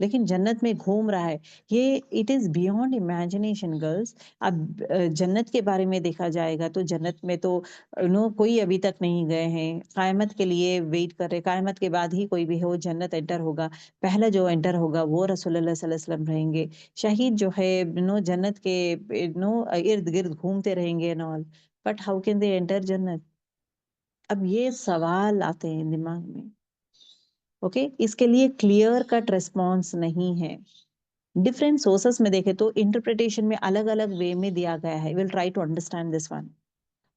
لیکن جنت میں گھوم رہا ہے. یہ it is beyond imagination girls. اب جنت کے بارے میں دیکھا جائے گا تو جنت میں تو کوئی ابھی تک نہیں گئے ہیں. قیامت کے لیے ویٹ کر رہے. قیامت کے بعد ہی کوئی بھی ہو جنت انٹر ہوگا. پہلا جو انٹر ہوگا وہ رسول اللہ صلی اللہ علیہ وسلم رہیں گے. شہید جو ہے جنت کے ارد گرد گھومتے رہیں گے نال. But how can they enter جنت؟ اب یہ سوال آتے ہیں دماغ میں. اوکے اس کے لیے کلیئر کٹ ریسپانس نہیں ہے. ڈفرینٹ سورسز میں دیکھیں تو انٹرپریٹیشن میں الگ الگ وے میں دیا گیا ہے. We'll try to understand this one.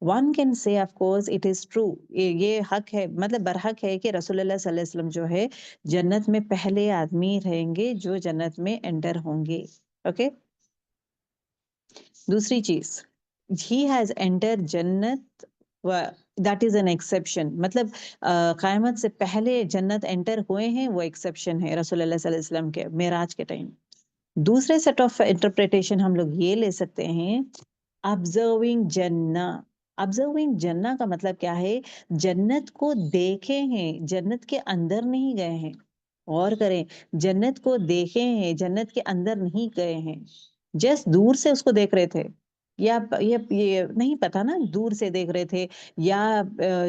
One can say of course it is true. یہ حق ہے مطلب برحق ہے کہ رسول اللہ صلی اللہ علیہ وسلم جو ہے جنت میں پہلے آدمی رہیں گے جو جنت میں انٹر ہوں گے. اوکے دوسری چیز ہی ہیز انٹر جنت دیٹ از این ایکسیپشن. مطلب قیامت سے پہلے جنت انٹر ہوئے ہیں وہ ایکسیپشن ہے رسول اللہ صلی اللہ علیہ وسلم کے معراج کے ٹائم. دوسرے سیٹ آف انٹرپریٹیشن ہم لوگ یہ لے سکتے ہیں آبزرونگ جنہ. آبزرونگ جنہ کا مطلب کیا ہے؟ جنت کو دیکھے ہیں جنت کے اندر نہیں گئے ہیں. غور کریں جنت کو دیکھے ہیں جنت کے اندر نہیں گئے ہیں. جسٹ دور سے اس کو دیکھ رہے تھے یا یہ نہیں پتا نا دور سے دیکھ رہے تھے یا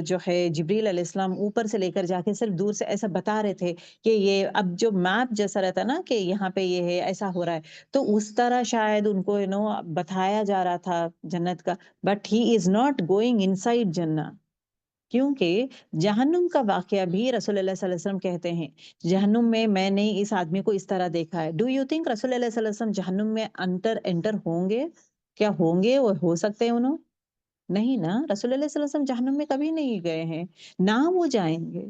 جو ہے جبریل علیہ السلام اوپر سے لے کر جا کے صرف دور سے ایسا بتا رہے تھے کہ یہ اب جو میپ جیسا رہتا نا کہ یہاں پہ یہ ہے ایسا ہو رہا ہے تو اس طرح شاید ان کو بتایا جا رہا تھا جنت کا. But he is not going in side جنہ. کیونکہ جہنم کا واقعہ بھی رسول اللہ صلی اللہ علیہ وسلم کہتے ہیں جہنم میں نے اس آدمی کو اس طرح دیکھا ہے. ڈو یو تھنک رسول اللہ صلی اللہ علیہ وسلم جہنم میں انٹر ہوں گے؟ کیا ہوں گے وہ ہو سکتے ہیں انہوں؟ نہیں نا. رسول اللہ صلی اللہ علیہ وسلم جہنم میں کبھی نہیں گئے ہیں نہ وہ جائیں گے.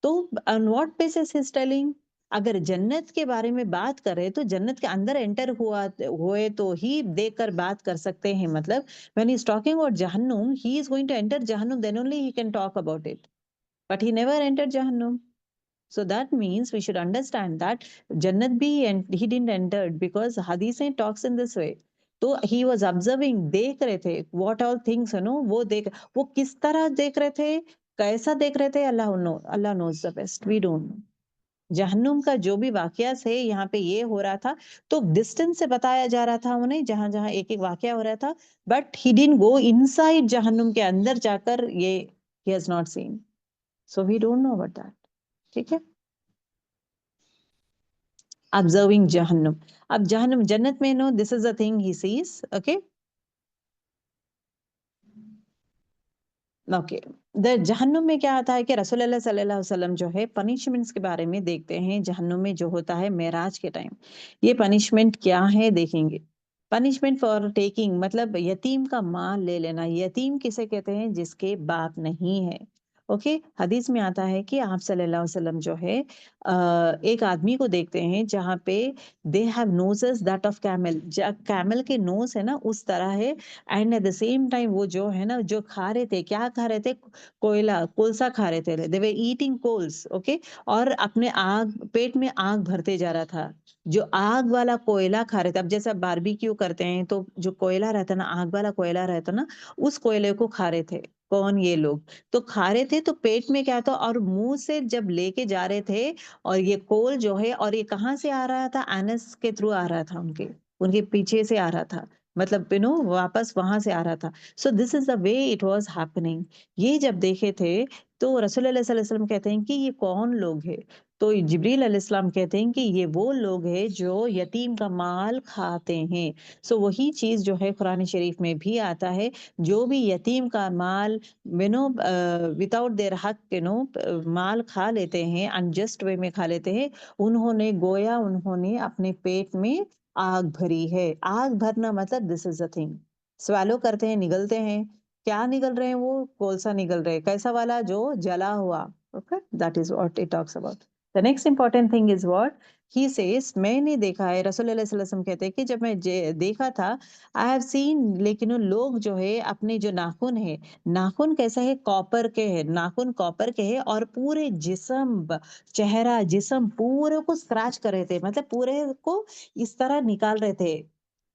تو on what basis is telling؟ اگر جنت کے بارے میں بات کرے تو جنت کے اندر انٹر ہوئے تو ہی دیکھ کر بات کر سکتے ہیں. مطلب when he is talking about جہنم he is going to enter جہنم then only he can talk about it. But he never entered جہنم. So that means we should understand that جنت بھی he didn't enter because حدیثیں talks in this way. تو he was observing دیکھ رہے تھے what all things وہ کس طرح دیکھ رہے تھے کیسا دیکھ رہے تھے اللہ knows the best. We don't know. جہنم کا جو بھی واقعہ سے یہاں پہ یہ ہو رہا تھا تو ڈسٹینس سے بتایا جا رہا تھا انہیں جہاں جہاں ایک ایک واقعہ ہو رہا تھا. But he didn't go inside جہنم کے اندر جا کر یہ he has not seen. So we don't know about that. ٹھیک ہے observing جہنم. اب جہنم جنت میں this is the thing he sees. Okay okay جہنم میں کیا آتا ہے کہ رسول اللہ صلی اللہ علیہ وسلم جو ہے پنشمنٹس کے بارے میں دیکھتے ہیں. جہنم میں جو ہوتا ہے معراج کے ٹائم یہ پنشمنٹ کیا ہے دیکھیں گے. پنشمنٹ فار ٹیکنگ مطلب یتیم کا مال لے لینا. یتیم کسے کہتے ہیں؟ جس کے باپ نہیں ہے. اوکے حدیث میں آتا ہے کہ آپ صلی اللہ علیہ وسلم جو ہے ایک آدمی کو دیکھتے ہیں جہاں پہ they have noses that of camel. Camel کے نوز ہے نا اس طرح ہے. And at the same time وہ جو ہے نا جو کھا رہے تھے کیا کھا رہے تھے؟ کولسا کھا رہے تھے. دے ور ایٹنگ کولس. اوکے اور اپنے پیٹ میں آگ بھرتے جا رہا تھا. جو آگ والا کوئلہ کھا رہے تھے. اب جیسا باربیکیو کرتے ہیں تو جو کوئلہ رہتا نا آگ والا کوئلہ رہتا نا اس کوئلے کو کھا رہے تھے. کون؟ یہ لوگ تو کھا رہے تھے تو پیٹ میں کیا تھا اور منہ سے جب لے کے جا رہے تھے اور یہ کول جو ہے اور یہ کہاں سے آ رہا تھا؟ اینس کے تھرو آ رہا تھا. ان کے پیچھے سے آ رہا تھا مطلب واپس وہاں سے آ رہا تھا. سو دس is the way it was happening. یہ جب دیکھے تھے تو رسول اللہ صلی اللہ علیہ وسلم کہتے ہیں کہ یہ کون لوگ ہیں؟ تو جبریل علیہ السلام کہتے ہیں کہ یہ وہ لوگ ہیں جو یتیم کا مال کھاتے ہیں. سو وہی چیز جو ہے قرآن شریف میں بھی آتا ہے جو بھی یتیم کا مال وداؤٹ دیر حق مال کھا لیتے ہیں انجسٹ وے میں کھا لیتے ہیں انہوں نے گویا انہوں نے اپنے پیٹ میں آگ بھری ہے. آگ بھرنا مطلب دس از اے تھنگ. سوالو کرتے ہیں نگلتے ہیں. کیا نگل رہے ہیں؟ وہ کولسا نگل رہے. کیسا والا؟ جو جلا ہوا. Okay that is what it talks about. The next important thing is what he says میں نے دیکھا ہے. رسول اللہ صلی اللہ علیہ وسلم کہتے ہیں کہ جب میں دیکھا تھا I have seen لیکن لوگ جو ہے اپنے جو ناخن ہے ناخن کیسا ہے؟ کاپر کے ہے. ناخن کاپر کے ہے اور پورے جسم چہرہ جسم پورے کو اسکریچ کر رہے تھے مطلب پورے کو اس طرح نکال رہے تھے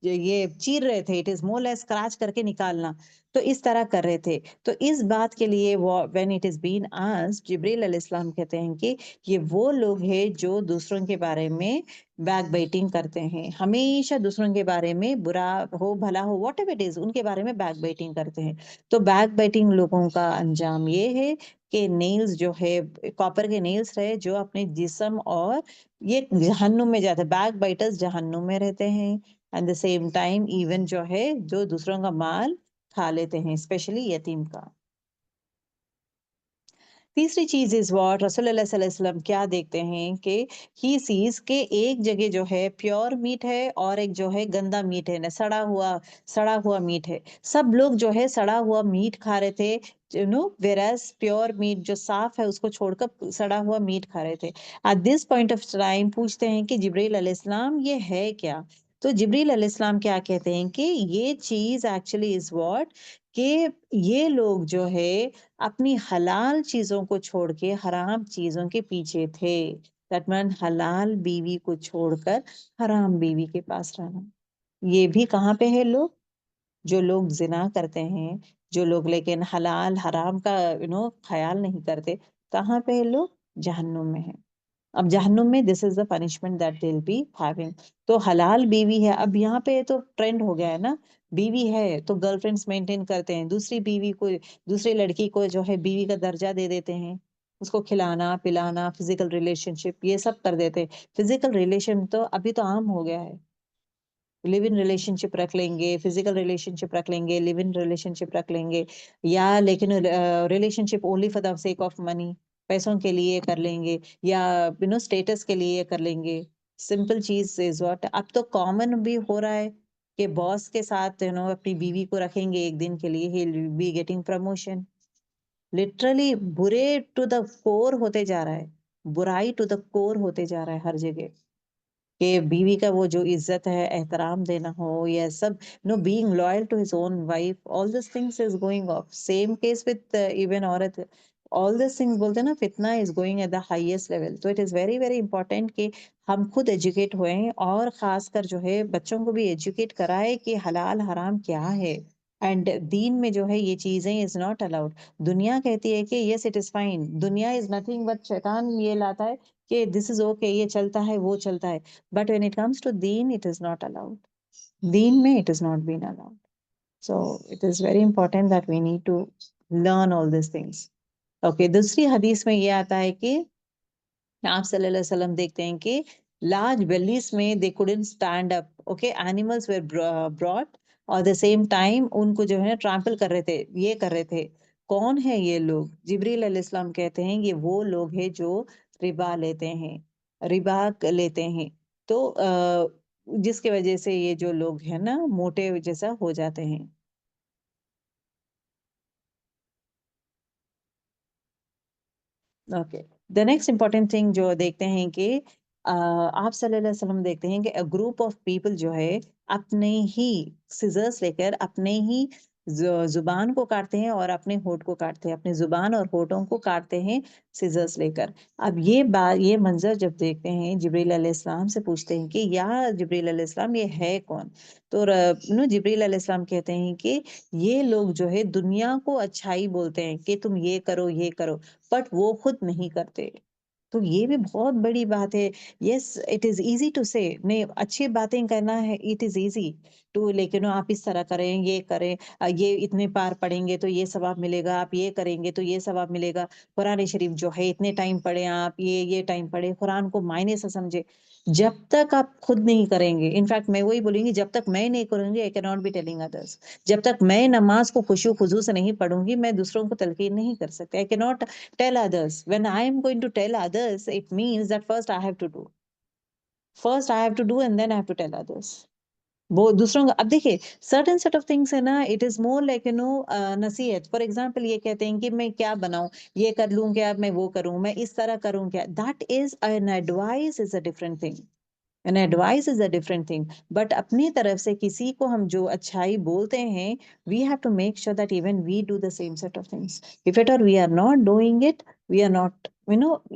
یہ چیر رہے تھے. It is more less scratch کر کے نکالنا. تو اس طرح کر رہے تھے. تو اس بات کے لیے when it is been asked, جبریل علیہ السلام کہتے ہیں کہ یہ وہ لوگ ہیں جو دوسروں کے بارے میں بیک بائٹنگ کرتے ہیں، ہمیشہ دوسروں کے بارے میں برا ہو بھلا ہو واٹ ایور اٹ از ان کے بارے میں بیک بائٹنگ کرتے ہیں. تو بیک بائٹنگ لوگوں کا انجام یہ ہے کہ نیلز جو ہے کاپر کے نیلز رہے جو اپنے جسم اور یہ جہنم میں جاتے ہیں. بیک بائٹرز جہنم میں رہتے ہیں. And the same time even جو ہے جو دوسروں کا مال کھا لیتے ہیں، اسپیشلی یتیم کا. تیسری چیز از واٹ رسول اللہ صلی اللہ علیہ وسلم کیا دیکھتے ہیں کہ ہی سیز کے ایک جگہ جو ہے پیور میٹ ہے اور ایک جو ہے گندا میٹ ہے، سڑا ہوا میٹ ہے. سب لوگ جو ہے سڑا ہوا میٹ کھا رہے تھے، ویراز پیور میٹ جو صاف ہے اس کو چھوڑ کر سڑا ہوا میٹ کھا رہے تھے. At this point of time پوچھتے ہیں کہ جبریل علیہ السلام یہ ہے کیا؟ تو جبریل علیہ السلام کیا کہتے ہیں کہ یہ چیز ایکچولی از واٹ کہ یہ لوگ جو ہے اپنی حلال چیزوں کو چھوڑ کے حرام چیزوں کے پیچھے تھے. دیٹ مین حلال بیوی کو چھوڑ کر حرام بیوی کے پاس رہنا. یہ بھی کہاں پہ ہے لوگ؟ جو لوگ زنا کرتے ہیں، جو لوگ لیکن حلال حرام کا خیال نہیں کرتے، کہاں پہ ہے لوگ؟ جہنم میں ہے. اب جہنم میں this is the punishment that they will be having. تو حلال بیوی ہے. اب یہاں پہ تو ٹرینڈ ہو گیا ہے نا، بیوی ہے تو گرل فرینڈس مینٹین کرتے ہیں، دوسری بیوی کو دوسری لڑکی کو جو ہے بیوی کا درجہ دے دیتے ہیں، اس کو کھلانا پلانا فزیکل ریلیشن شپ یہ سب کر دیتے. فزیکل ریلیشن تو ابھی تو عام ہو گیا ہے. لیو ان ریلیشن شپ رکھ لیں گے، فزیکل ریلیشن شپ رکھ لیں گے، لیو ان ریلیشن شپ رکھ لیں گے، یا لیکن relation ship only for the sake of money, پیسوں کے لیے کر لیں گے، یا اسٹیٹس کے لیے کر لیں گے. سمپل چیز از واٹ اب تو کامن بھی ہو رہا ہے کہ باس کے ساتھ اپنی بیوی کو رکھیں گے ایک دن کے لیے، he will be getting promotion. Literally برے ٹو دا کور ہوتے جا رہا ہے، برائی ٹو دا کور ہوتے جا رہا ہے ہر جگہ. کہ بیوی کا وہ جو عزت ہے احترام دینا ہو یا سب being loyal to his own wife, all these things is going off. Same case with even عورت. all these things بولتے ہیں نا فتنہ is going at the highest level. So it is very very important کہ ہم خود ایجوکیٹ ہوئیں اور خاص کر جو ہے بچوں کو بھی ایجوکیٹ کرائے کہ حلال حرام کیا ہے. اینڈ دین میں جو ہے یہ چیزیں از ناٹ الاؤڈ. دنیا کہتی ہے کہ یس اٹ از فائن، دنیا از نتھنگ بٹ شیطان یہ لاتا ہے کہ دس از اوکے، یہ چلتا ہے وہ چلتا ہے. But when it comes to deen, it is not allowed. Deen mein it is not been allowed. So it is very important that we need to learn all these things. Okay, دوسری حدیث میں یہ آتا ہے کہ آپ صلی اللہ علیہ وسلم دیکھتے ہیں کہ لارج بیلیز میں they couldn't stand up. Okay, animals were brought اور the same time ان کو جو ہے ٹرامپل کر رہے تھے، یہ کر رہے تھے. کون ہے یہ لوگ؟ جبریل علیہ السلام کہتے ہیں یہ وہ لوگ ہیں جو ربا لیتے ہیں، ربا لیتے ہیں. تو جس کی وجہ سے یہ جو لوگ ہیں نا موٹے جیسا ہو جاتے ہیں. Okay, the next important thing جو دیکھتے ہیں کہ آپ صلی اللہ علیہ وسلم دیکھتے ہیں کہ گروپ آف پیپل جو ہے اپنے ہی سیزرس لے کر اپنے ہی زبان کو کاٹتے ہیں اور اپنے ہونٹ کو کاٹتے ہیں، اپنے زبان اور ہونٹوں کو کاٹتے ہیں سیزرس لے کر. اب یہ بات یہ منظر جب دیکھتے ہیں جبریل علیہ السلام سے پوچھتے ہیں کہ یا جبریل علیہ السلام یہ ہے کون؟ تو جبریل علیہ السلام کہتے ہیں کہ یہ لوگ جو ہے دنیا کو اچھائی بولتے ہیں کہ تم یہ کرو یہ کرو، بٹ وہ خود نہیں کرتے. تو یہ بھی بہت بڑی بات ہے. Yes it is easy to say نہیں اچھی باتیں کرنا ہے، اٹ از ایزی ٹو، لیکن آپ اس طرح کریں یہ کریں، یہ اتنے پار پڑھیں گے تو یہ ثواب ملے گا، آپ یہ کریں گے تو یہ ثواب ملے گا. قرآن شریف جو ہے اتنے ٹائم پڑھیں، آپ یہ ٹائم پڑھیں، قرآن کو معنی سے سمجھے. جب تک آپ خود نہیں کریں گے، انفیکٹ میں وہی بولوں گی جب تک میں نہیں کروں گی، I cannot be telling others. جب تک میں نماز کو خشوع خضوع سے نہیں پڑھوں گی میں دوسروں کو تلقین نہیں کر سکتے. I cannot tell others. When I am going to tell others, it means that first I have to do. First I have to do and then I have to tell others. وہ دوسروں کا اب دیکھیے سرٹن سیٹ آف تھنگس ہے نا، اٹ از مور لائک نصیحت. فار ایگزامپل یہ کہتے ہیں کہ میں کیا بناؤں، یہ کر لوں کیا، میں وہ کروں، میں اس طرح کروں کیا. That is an advice is a different thing. An advice is a different thing. But اپنی طرف سے کسی کو ہم جو اچھائی بولتے ہیں we have to make sure that even we do the same set of things. If at all we are not doing it, we are not,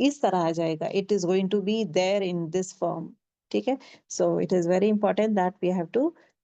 اس طرح آ جائے گا. It is going to be there in this form. ٹھیک ہے. So it is very important that we have to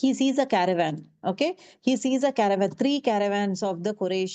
he sees a caravan. Okay, he sees a caravan, three caravans of the Quraysh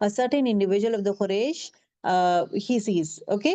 a certain individual of the Quraysh, he sees, okay,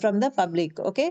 from the public. Okay,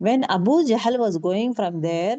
when Abu Jahl was going from there,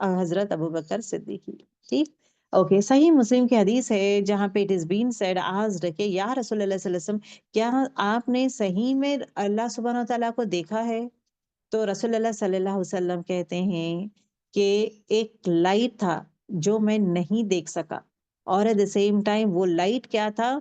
حضرت ابو بکر صدیقی. ٹھیک. اوکے, صحیح مسلم کی حدیث ہے جہاں پہ اٹ از بین سیڈ آزڈ کہ یا رسول اللہ صلی اللہ علیہ وسلم, کیا آپ نے صحیح میں اللہ سبحانہ تعالیٰ کو دیکھا ہے؟ تو رسول اللہ صلی اللہ علیہ وسلم کہتے ہیں کہ ایک لائٹ تھا جو میں نہیں دیکھ سکا, اور ایٹ دا سیم ٹائم وہ لائٹ کیا تھا؟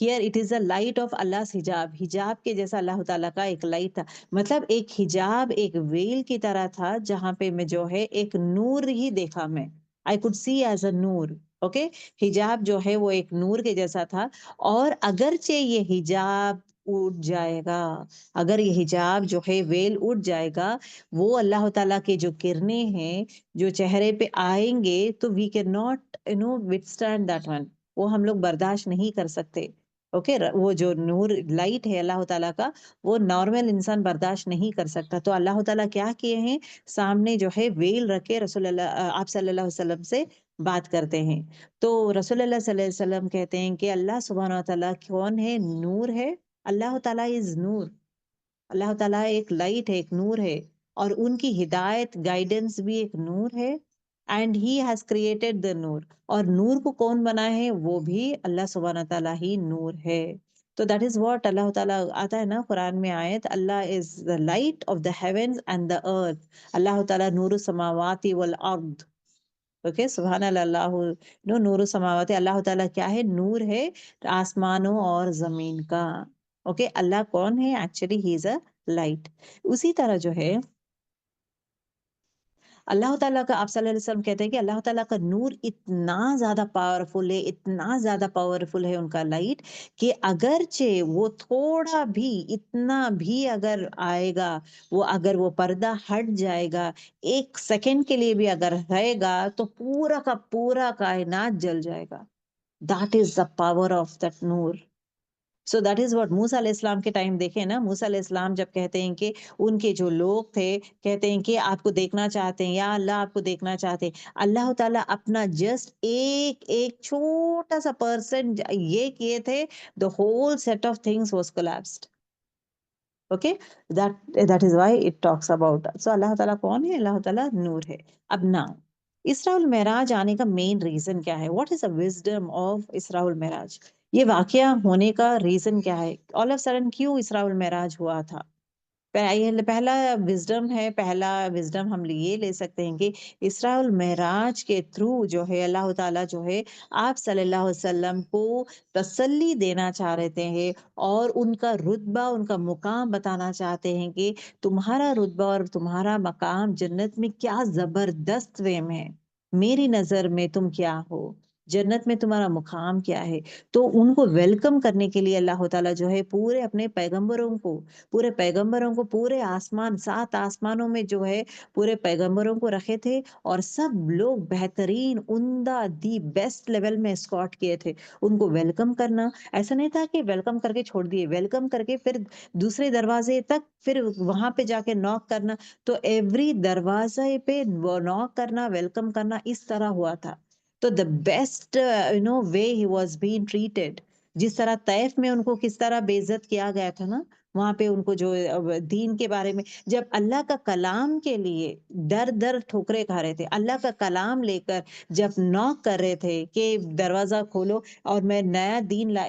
Here it is a light of Allah حجاب, حجاب کے جیسا اللہ تعالیٰ کا ایک لائٹ تھا. مطلب ایک حجاب, ایک ویل کی طرح تھا جہاں پہ میں جو ہے ایک نور ہی دیکھا میں. I could see as a Noor. Okay, حجاب جو ہے وہ ایک نور کے جیسا تھا. اور اگرچہ یہ حجاب اٹھ جائے گا, اگر یہ حجاب جو ہے ویل اٹھ جائے گا, وہ اللہ تعالیٰ کے جو کرنیں ہیں جو چہرے پہ آئیں گے, تو we can not withstand that one. وہ ہم لوگ برداشت نہیں کر سکتے. اوکے, وہ جو نور لائٹ ہے اللہ تعالیٰ کا, وہ نارمل انسان برداشت نہیں کر سکتا. تو اللہ تعالیٰ کیا کیے ہیں, سامنے جو ہے ویل رکھے رسول اللہ آپ صلی اللہ علیہ وسلم سے بات کرتے ہیں. تو رسول اللہ صلی اللہ علیہ وسلم کہتے ہیں کہ اللہ سبحانہ تعالیٰ کون ہے؟ نور ہے. اللہ تعالیٰ از نور. اللہ تعالیٰ ایک لائٹ ہے, ایک نور ہے, اور ان کی ہدایت گائیڈنس بھی ایک نور ہے. And he has created the نور. اور نور کو کون بنائے ہیں؟ وہ بھی اللہ سبحانہ تعالیٰ ہی نور ہے. تو دیٹ از واٹ اللہ تعالیٰ آتا ہے نا قرآن میں آیت, Allah is the light of the heavens and the earth. Allah تعالیٰ نور السماوات والارض. اوکے, سبحان اللہ, نور السماوات, اللہ تعالیٰ کیا ہے؟ نور ہے آسمانوں اور زمین کا. اوکے, اللہ کون ہے؟ Actually he is a light. اسی طرح جو ہے اللہ تعالیٰ کا, آپ صلی اللہ علیہ وسلم کہتے ہیں کہ اللہ تعالیٰ کا نور اتنا زیادہ پاورفل ہے, اتنا زیادہ پاورفل ہے ان کا لائٹ, کہ اگرچہ وہ تھوڑا بھی, اتنا بھی اگر آئے گا, وہ اگر وہ پردہ ہٹ جائے گا, ایک سیکنڈ کے لیے بھی اگر رہے گا, تو پورا کا پورا کائنات جل جائے گا. That is the power of that نور. سو دیٹ از واٹ موسیٰ علیہ السلام کے ٹائم دیکھیں نا, موسیٰ علیہ السلام جب کہتے ہیں کہ ان کے جو لوگ تھے کہتے ہیں کہ آپ کو دیکھنا چاہتے ہیں, یا اللہ آپ کو دیکھنا چاہتے ہیں, اللہ تعالیٰ اپنا جسٹ ایک ایک چھوٹا سا پرسن یہ کیے تھے, the whole set of things was collapsed. Okay, that is why it talks about. So اللہ تعالیٰ کون ہے؟ اللہ تعالیٰ نور ہے. اب نا اسراء المعراج آنے کا مین ریزن کیا ہے؟ What is the wisdom of اسراء المعراج؟ یہ واقعہ ہونے کا ریزن کیا ہے؟ آل آف سڈن کیوں اسراء المعراج ہوا تھا؟ پہلا وزڈم ہم یہ لے سکتے ہیں کہ اسراء المعراج کے تھرو جو ہے اللہ تعالیٰ جو ہے آپ صلی اللہ علیہ وسلم کو تسلی دینا چاہ رہے ہیں, اور ان کا رتبہ, ان کا مقام بتانا چاہتے ہیں کہ تمہارا رتبہ اور تمہارا مقام جنت میں کیا زبردست وے میں ہے. میری نظر میں تم کیا ہو, جنت میں تمہارا مقام کیا ہے. تو ان کو ویلکم کرنے کے لیے اللہ تعالیٰ جو ہے پورے اپنے پیغمبروں کو پورے آسمان, 7 آسمانوں میں جو ہے پورے پیغمبروں کو رکھے تھے, اور سب لوگ بہترین, عمدہ, دی بیسٹ لیول میں اسکاٹ کیے تھے. ان کو ویلکم کرنا ایسا نہیں تھا کہ ویلکم کر کے چھوڑ دیے, ویلکم کر کے پھر دوسرے دروازے تک, پھر وہاں پہ جا کے ناک کرنا. تو ایوری دروازے پہ ناک کرنا, ویلکم کرنا, اس طرح ہوا تھا. تو the best way he was being treated, جس طرح طیف میں ان کو کس طرح بے عزت کیا گیا تھا نا, وہاں پہ ان کو جو دین کے بارے میں, جب اللہ کا کلام کے لیے در در ٹھوکرے کھا رہے تھے, اللہ کا کلام لے کر جب نوک کر رہے تھے کہ دروازہ کھولو اور میں نیا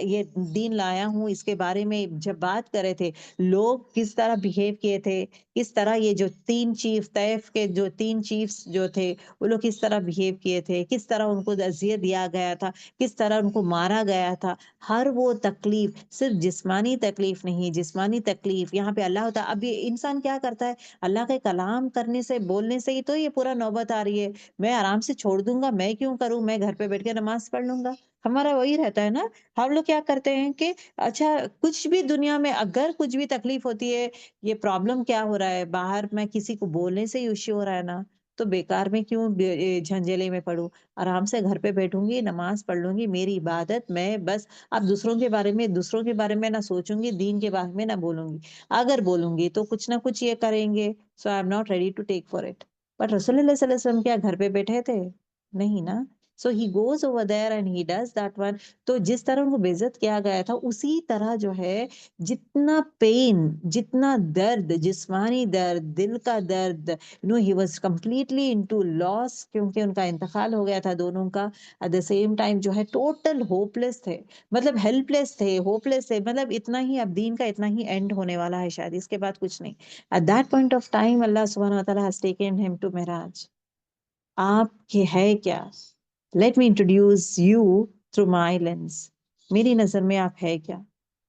یہ دین لایا ہوں, اس کے بارے میں جب بات کر رہے تھے, لوگ کس طرح بیہیو کیے تھے, کس طرح یہ جو 3 چیف طیف کے جو 3 چیفز جو تھے وہ لوگ کس طرح بیہیو کیے تھے, کس طرح ان کو اذیت دیا گیا تھا, کس طرح ان کو مارا گیا تھا. ہر وہ تکلیف, صرف جسمانی تکلیف نہیں, جسمانی تکلیف یہاں پہ اللہ ہوتا. ابھی انسان کیا کرتا ہے, اللہ کے کلام کرنے سے, بولنے سے ہی تو یہ پورا نوبت آ رہی ہے, میں آرام سے چھوڑ دوں گا, میں کیوں کروں, میں گھر پہ بیٹھ کے نماز پڑھ لوں گا. ہمارا وہی رہتا ہے نا. ہم لوگ کیا کرتے ہیں کہ اچھا کچھ بھی دنیا میں اگر کچھ بھی تکلیف ہوتی ہے, یہ پرابلم کیا ہو رہا ہے باہر, میں کسی کو بولنے سے ایشو ہو رہا ہے نا, تو بیکار میں کیوں جھنجھیلے میں پڑوں, آرام سے گھر پہ بیٹھوں گی, نماز پڑھ لوں گی, میری عبادت میں بس. اب دوسروں کے بارے میں نہ سوچوں گی, دین کے بارے میں نہ بولوں گی. اگر بولوں گی تو کچھ نہ کچھ یہ کریں گے, so I am not ready to take for it. But رسول اللہ صلی اللہ علیہ وسلم کیا گھر پہ بیٹھے تھے؟ نہیں نا. So he goes over there and he does that one. تو جس طرح ان کو بےعزت کیا گیا تھا اسی طرح جو ہے جتنا پین، جتنا درد، جسمانی درد، دل کا درد، he was completely into loss کیونکہ ان کا انتقال ہو گیا تھا دونوں کا. ایٹ دا سیم ٹائم جو ہے ٹوٹل ہوپ لیس تھے، مطلب ہیلپ لیس تھے، ہوپ لیس تھے، مطلب اتنا ہی اب دین کا اتنا ہی اینڈ ہونے والا ہے شاید، اس کے بعد کچھ نہیں. At that point of time Allah سبحانہ وتعالیٰ has taken him to معراج. آپ کے ہے کیا؟ Let me introduce you through my lens. میری نظر میں آپ ہے کیا؟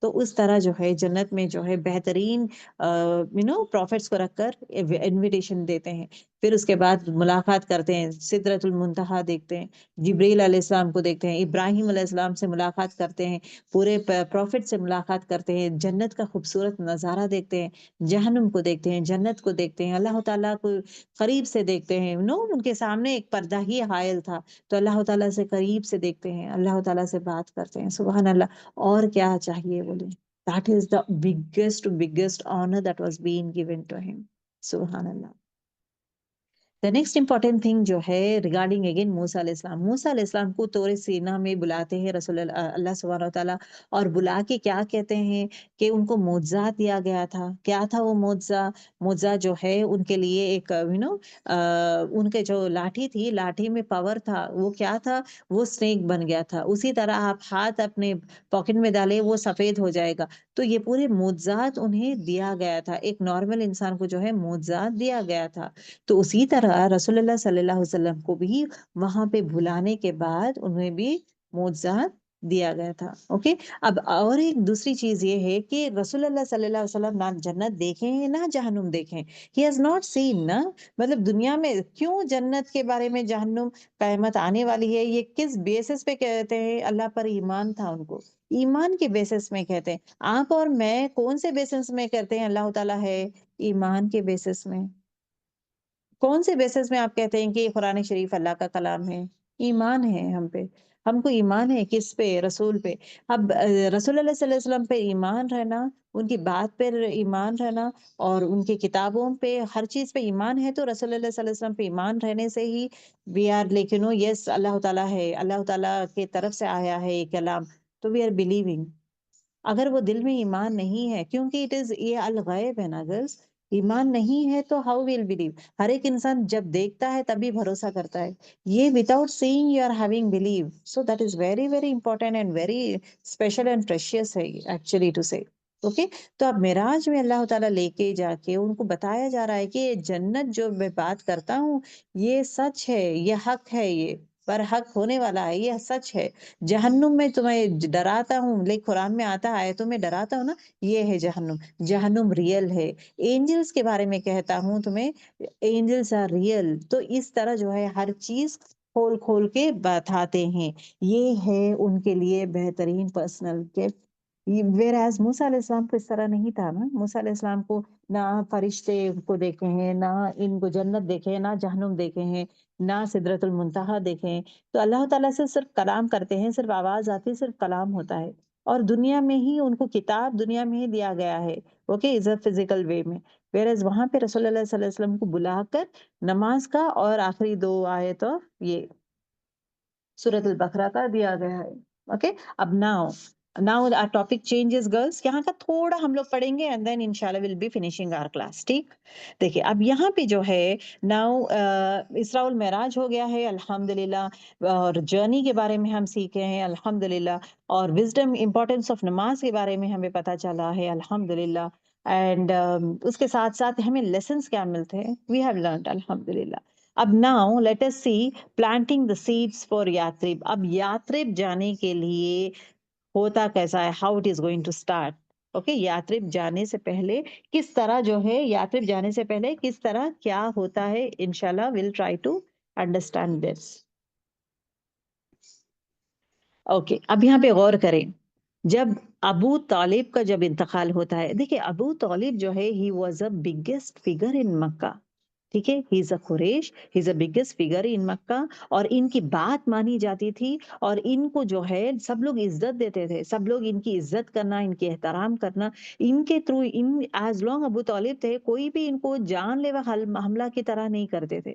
تو اس طرح جو ہے جنت میں جو ہے بہترین پروفٹس کو رکھ کر انویٹیشن دیتے ہیں. پھر اس کے بعد ملاقات کرتے ہیں، سدرۃ المنتہا دیکھتے ہیں، جبریل علیہ السلام کو دیکھتے ہیں، ابراہیم علیہ السلام سے ملاقات کرتے ہیں، پورے پروفٹ سے ملاقات کرتے ہیں، جنت کا خوبصورت نظارہ دیکھتے ہیں، جہنم کو دیکھتے ہیں، جنت کو دیکھتے ہیں، اللہ تعالیٰ کو قریب سے دیکھتے ہیں. ان کے سامنے ایک پردہ ہی حائل تھا تو اللہ تعالیٰ سے قریب سے دیکھتے ہیں، اللہ تعالیٰ سے بات کرتے ہیں. سبحان اللہ. اور کیا چاہیے بولے؟ That is the biggest honor that was being given to him. سبحان اللہ. The next important thing جو ہے ریگارڈنگ اگین موسیٰ علیہ السلام، موسیٰ علیہ السلام کو طور سینا میں بلاتے ہیں رسول اللہ سبحانہ وتعالیٰ، اور بلا کے کیا کہتے ہیں کہ ان کو معجزات دیا گیا تھا. کیا تھا وہ معجزہ جو ہے ان کے لیے ایک ان کے جو لاٹھی تھی، لاٹھی میں پاور تھا. وہ کیا تھا؟ وہ سنیک بن گیا تھا. اسی طرح آپ ہاتھ اپنے پاکٹ میں ڈالے وہ سفید ہو جائے گا. تو یہ پورے معجزات انہیں دیا گیا تھا، ایک نارمل انسان کو جو ہے معجزات دیا گیا تھا. تو اسی طرح رسول اللہ صلی اللہ علیہ وسلم کو بھی وہاں پہ بلانے کے بعد انہیں بھی معجزات دیا گیا تھا. اوکے. اب اور ایک دوسری چیز یہ ہے کہ رسول اللہ صلی اللہ علیہ وسلم نہ جنت دیکھیں ہیں نہ جہنم دیکھیں. ہی ہیز ناٹ سین نا، مطلب دنیا میں کیوں جنت کے بارے میں، جہنم قیامت آنے والی ہے، یہ کس بیسس پہ کہتے ہیں؟ اللہ پر ایمان تھا ان کو، ایمان کے بیسس میں کہتے ہیں. آپ اور میں کون سے بیسس میں کہتے ہیں اللہ تعالیٰ ہے؟ ایمان کے بیسس میں. کون سے بیسس میں آپ کہتے ہیں کہ قرآن شریف اللہ کا کلام ہے؟ ایمان ہے ہم پہ، ہم کو ایمان ہے کس پہ؟ رسول پہ. اب رسول اللہ صلی اللہ علیہ وسلم پہ ایمان رہنا، ان کی بات پہ ایمان رہنا، اور ان کی کتابوں پہ ہر چیز پہ ایمان ہے، تو رسول اللہ صلی اللہ علیہ وسلم پہ ایمان رہنے سے ہی وی آر لیکن یس اللہ تعالیٰ ہے، اللہ تعالیٰ کی طرف سے آیا ہے یہ کلام، تو وی آر بلیونگ. اگر وہ دل میں ایمان نہیں ہے، کیونکہ یہ الغیب ہے نا گرلس، ایمان نہیں ہے تو ہاؤ ویل بلیو؟ ہر ایک انسان جب دیکھتا ہے تبھی بھروسہ کرتا ہے. یہ without seeing you are having believe. So that is very very important and very special and precious ہے ایکچولی ٹو سے. اوکے. تو اب معراج میں اللہ تعالیٰ لے کے جا کے ان کو بتایا جا رہا ہے کہ یہ جنت جو میں بات کرتا ہوں یہ سچ ہے، یہ حق ہے، یہ پر حق ہونے والا ہے، یہ سچ ہے. جہنم میں تمہیں ڈراتا ہوں، لیکن قرآن میں آتا ہے تو میں ڈراتا ہوں نا، یہ ہے جہنم، جہنم ریئل ہے. اینجلز کے بارے میں کہتا ہوں تمہیں، اینجلز آر ریئل. تو اس طرح جو ہے ہر چیز کھول کھول کے بتاتے ہیں. یہ ہے ان کے لیے بہترین پرسنل گفٹ. ویر ایز موسیٰ علیہ السلام کو اس طرح نہیں تھا نا. موسیٰ علیہ السلام کو نہ فرشتے کو دیکھے ہیں، نہ ان کو جنت دیکھے ہیں، نہ جہنم دیکھے ہیں، نہ سدرۃ المنتہا دیکھیں. تو اللہ تعالیٰ سے صرف کلام کرتے ہیں، صرف آواز آتی ہے، صرف کلام ہوتا ہے. اور دنیا میں ہی ان کو کتاب دنیا میں ہی دیا گیا ہے، اوکے، از اے فزیکل وے میں. ویئرز وہاں پہ رسول اللہ صلی اللہ علیہ وسلم کو بلا کر نماز کا اور آخری 2 آیت یہ سورۃ البقرہ کا دیا گیا ہے. اوکے. اب now our topic changes girls. یہاں کا تھوڑا ہم لوگ پڑھیں گے and then inshallah we'll be finishing our class. ٹھیک. دیکھیے اب یہاں پہ جو ہے ناؤ اسراء والمعراج ہو گیا ہے الحمدللہ، اور جرنی کے بارے میں ہم سیکھے ہیں الحمدللہ، اور وزڈم امپورٹینس آف نماز کے بارے میں ہمیں پتہ چلا ہے الحمدللہ. اینڈ اس کے ساتھ ساتھ ہمیں لیسنس کیا ملتے ہیں؟ وی ہیو لرنڈ الحمدللہ. اب now let us see planting the seeds for یاتریب. اب یاتریب جانے کے لیے ہوتا کیسا ہے؟ How it is going to start. Okay. یاتریب جانے سے پہلے کس طرح جو ہے، یاتریب جانے سے پہلے کس طرح کیا ہوتا ہے، انشاءاللہ we'll try to understand this. Okay. اب یہاں پہ غور کریں. جب ابو طالب کا جب انتقال ہوتا ہے، دیکھیں ابو طالب جو ہے he was a biggest figure in مکہ. ٹھیک ہے. ہی از اے قریش، ہی از اے بگیسٹ فگر ان مکہ، اور ان کی بات مانی جاتی تھی، اور ان کو جو ہے سب لوگ عزت دیتے تھے، سب لوگ ان کی عزت کرنا، ان کی احترام کرنا. ان کے تھرو ایز لانگ ابو طالب تھے، کوئی بھی ان کو جان لیوا حملہ کی طرح نہیں کرتے تھے.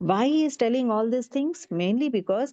Why he is telling all these things? Mainly because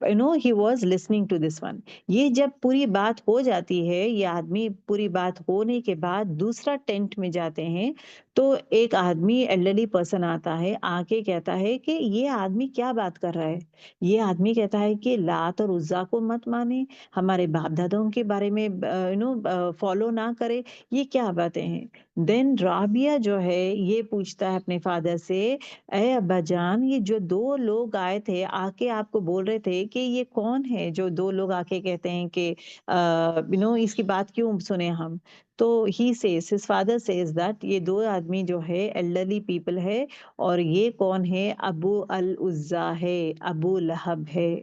he was listening to this one. یہ جب پوری بات ہو جاتی ہے، یہ آدمی پوری بات ہونے کے بعد دوسرا ٹینٹ میں جاتے ہیں، تو ایک آدمی ایلڈرلی پرسن آتا ہے، آ کے کہتا ہے کہ یہ آدمی کیا بات کر رہا ہے؟ یہ آدمی کہتا ہے کہ لات اور عزا کو مت مانے، ہمارے باپ دادوں کے بارے میں فالو نہ کرے، یہ کیا باتیں ہیں؟ دین رابیہ جو ہے یہ پوچھتا ہے اپنے فادر سے، اے ابا جان، یہ جو دو لوگ آئے تھے آ کے آپ کو بول رہے تھے کہ یہ کون ہے جو دو لوگ آ کے کہتے ہیں کہ اس کی بات کیوں سنیں ہم؟ تو ہی Cs his father says that یہ دو آدمی جو ہے elderly people ہے، اور یہ کون ہے؟ ابو العزا ہے، ابو لہب ہے۔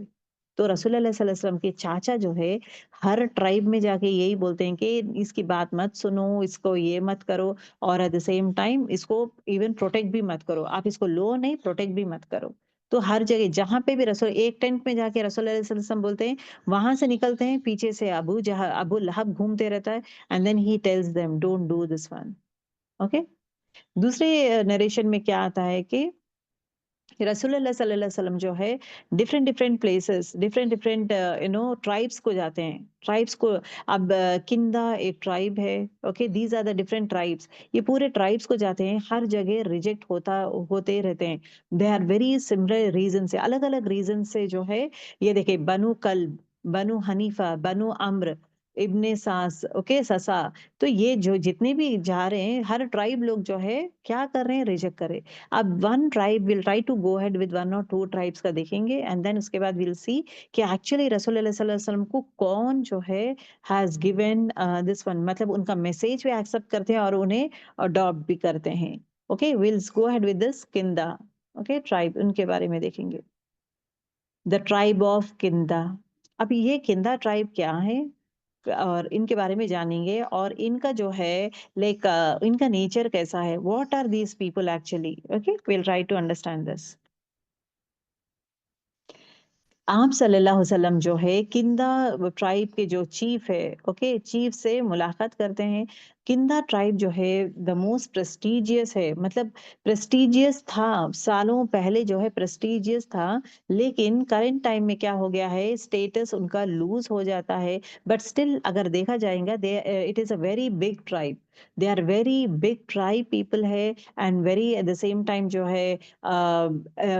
تو رسول اللہ صلی اللہ علیہ وسلم کے چاچا جو ہے ہر ٹرائب میں جا کے یہی بولتے ہیں کہ اس کی بات مت سنو، اس کو یہ مت کرو، اور ایٹ دا سیم ٹائم اس کو ایون پروٹیکٹ بھی مت کرو، آپ اس کو لو نہیں پروٹیکٹ بھی مت کرو۔ تو ہر جگہ جہاں پہ بھی رسول ایک ٹینٹ میں جا کے رسول اللہ صلی اللہ علیہ وسلم بولتے ہیں، وہاں سے نکلتے ہیں پیچھے سے ابو لہب گھومتے رہتا ہے، and then he tells them don't do this one. Okay, دوسرے نریشن میں کیا آتا ہے کہ رسول اللہ صلی اللہ علیہ وسلم جو ہے ڈفرینٹ پلیسز، ڈفرینٹ ٹرائبس کو جاتے ہیں، ٹرائبس کو۔ اب کندا ایک ٹرائب ہے، okay, these are the different tribes, یہ پورے ٹرائبس کو جاتے ہیں، ہر جگہ ریجیکٹ ہوتے رہتے ہیں، they are very similar reason سے، الگ الگ ریزن سے جو ہے، یہ دیکھیں بنو کلب، بنو حنیفہ، بنو عمر، ابن ساس، اوکے، سسا، تو یہ جو جتنے بھی جا رہے ہیں ہر ٹرائب لوگ جو ہے کیا کر رہے ہیں؟ ریجیکٹ کرے۔ اب one tribe will try to go head with one اور ٹو ٹرائبس کا دیکھیں گے، اینڈ دین اس کے بعد ول سی کہ ایکچولی رسول اللہ صلی اللہ علیہ وسلم کو کون جو ہے ہیز گیون دس ون، مطلب ان کا میسج بھی ایکسپٹ کرتے ہیں اور انہیں اڈاپٹ بھی کرتے ہیں۔ Okay, will go head with this کندا، اوکے، ٹرائب، ان کے بارے میں دیکھیں گے۔ دا ٹرائب آف کندا، اب یہ کندا ٹرائب کیا ہے اور ان کے بارے میں جانیں گے، اور ان کا جو ہے لائک ان کا نیچر کیسا ہے، what are these people actually, okay, we'll try to understand this. آپ صلی اللہ علیہ وسلم جو ہے کندا ٹرائب کے جو چیف ہے، اوکے، چیف سے ملاقات کرتے ہیں۔ کندا ٹرائب جو ہے دا موسٹ پریسٹیجیس ہے، مطلب پریسٹیجیس تھا سالوں پہلے، جو ہے پریسٹیجیس تھا، لیکن کرنٹ ٹائم میں کیا ہو گیا ہے، اسٹیٹس ان کا لوز ہو جاتا ہے، بٹ اسٹل اگر دیکھا جائے گا it is a very big tribe, they are very big tribe people ہے، and very at the same time جو ہے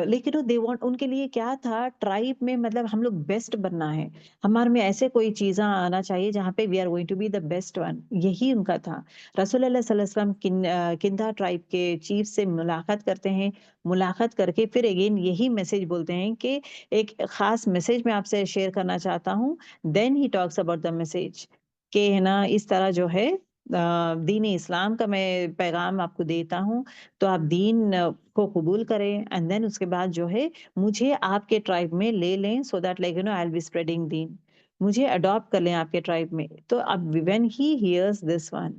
لیکن دے وانٹ، ان کے لیے کیا تھا ٹرائب میں، مطلب ہم لوگ بیسٹ بننا ہے، ہمارے میں ایسے کوئی چیزاں آنا چاہیے جہاں پہ we are going to be the best one, یہی ان کا تھا۔ رسول اللہ صلی اللہ علیہ وسلم کندا ٹرائب کے چیف سے ملاقات کرتے ہیں، ملاقات کر کے پھر اگین یہی میسج بولتے ہیں کہ ایک خاص میسج میں آپ سے شیئر کرنا چاہتا ہوں، دین ہی ٹاکس اباؤٹ دا میسج، کہ ہے نا اس طرح جو ہے دین اسلام کا میں پیغام آپ کو دیتا ہوں، تو آپ دین کو قبول کریں، اینڈ دین اس کے بعد جو ہے مجھے آپ کے ٹرائب میں لے لیں، so that like I will be spreading then, مجھے اڈاپٹ کر لیں آپ کے ٹرائب میں۔ تو اب when he hears this one,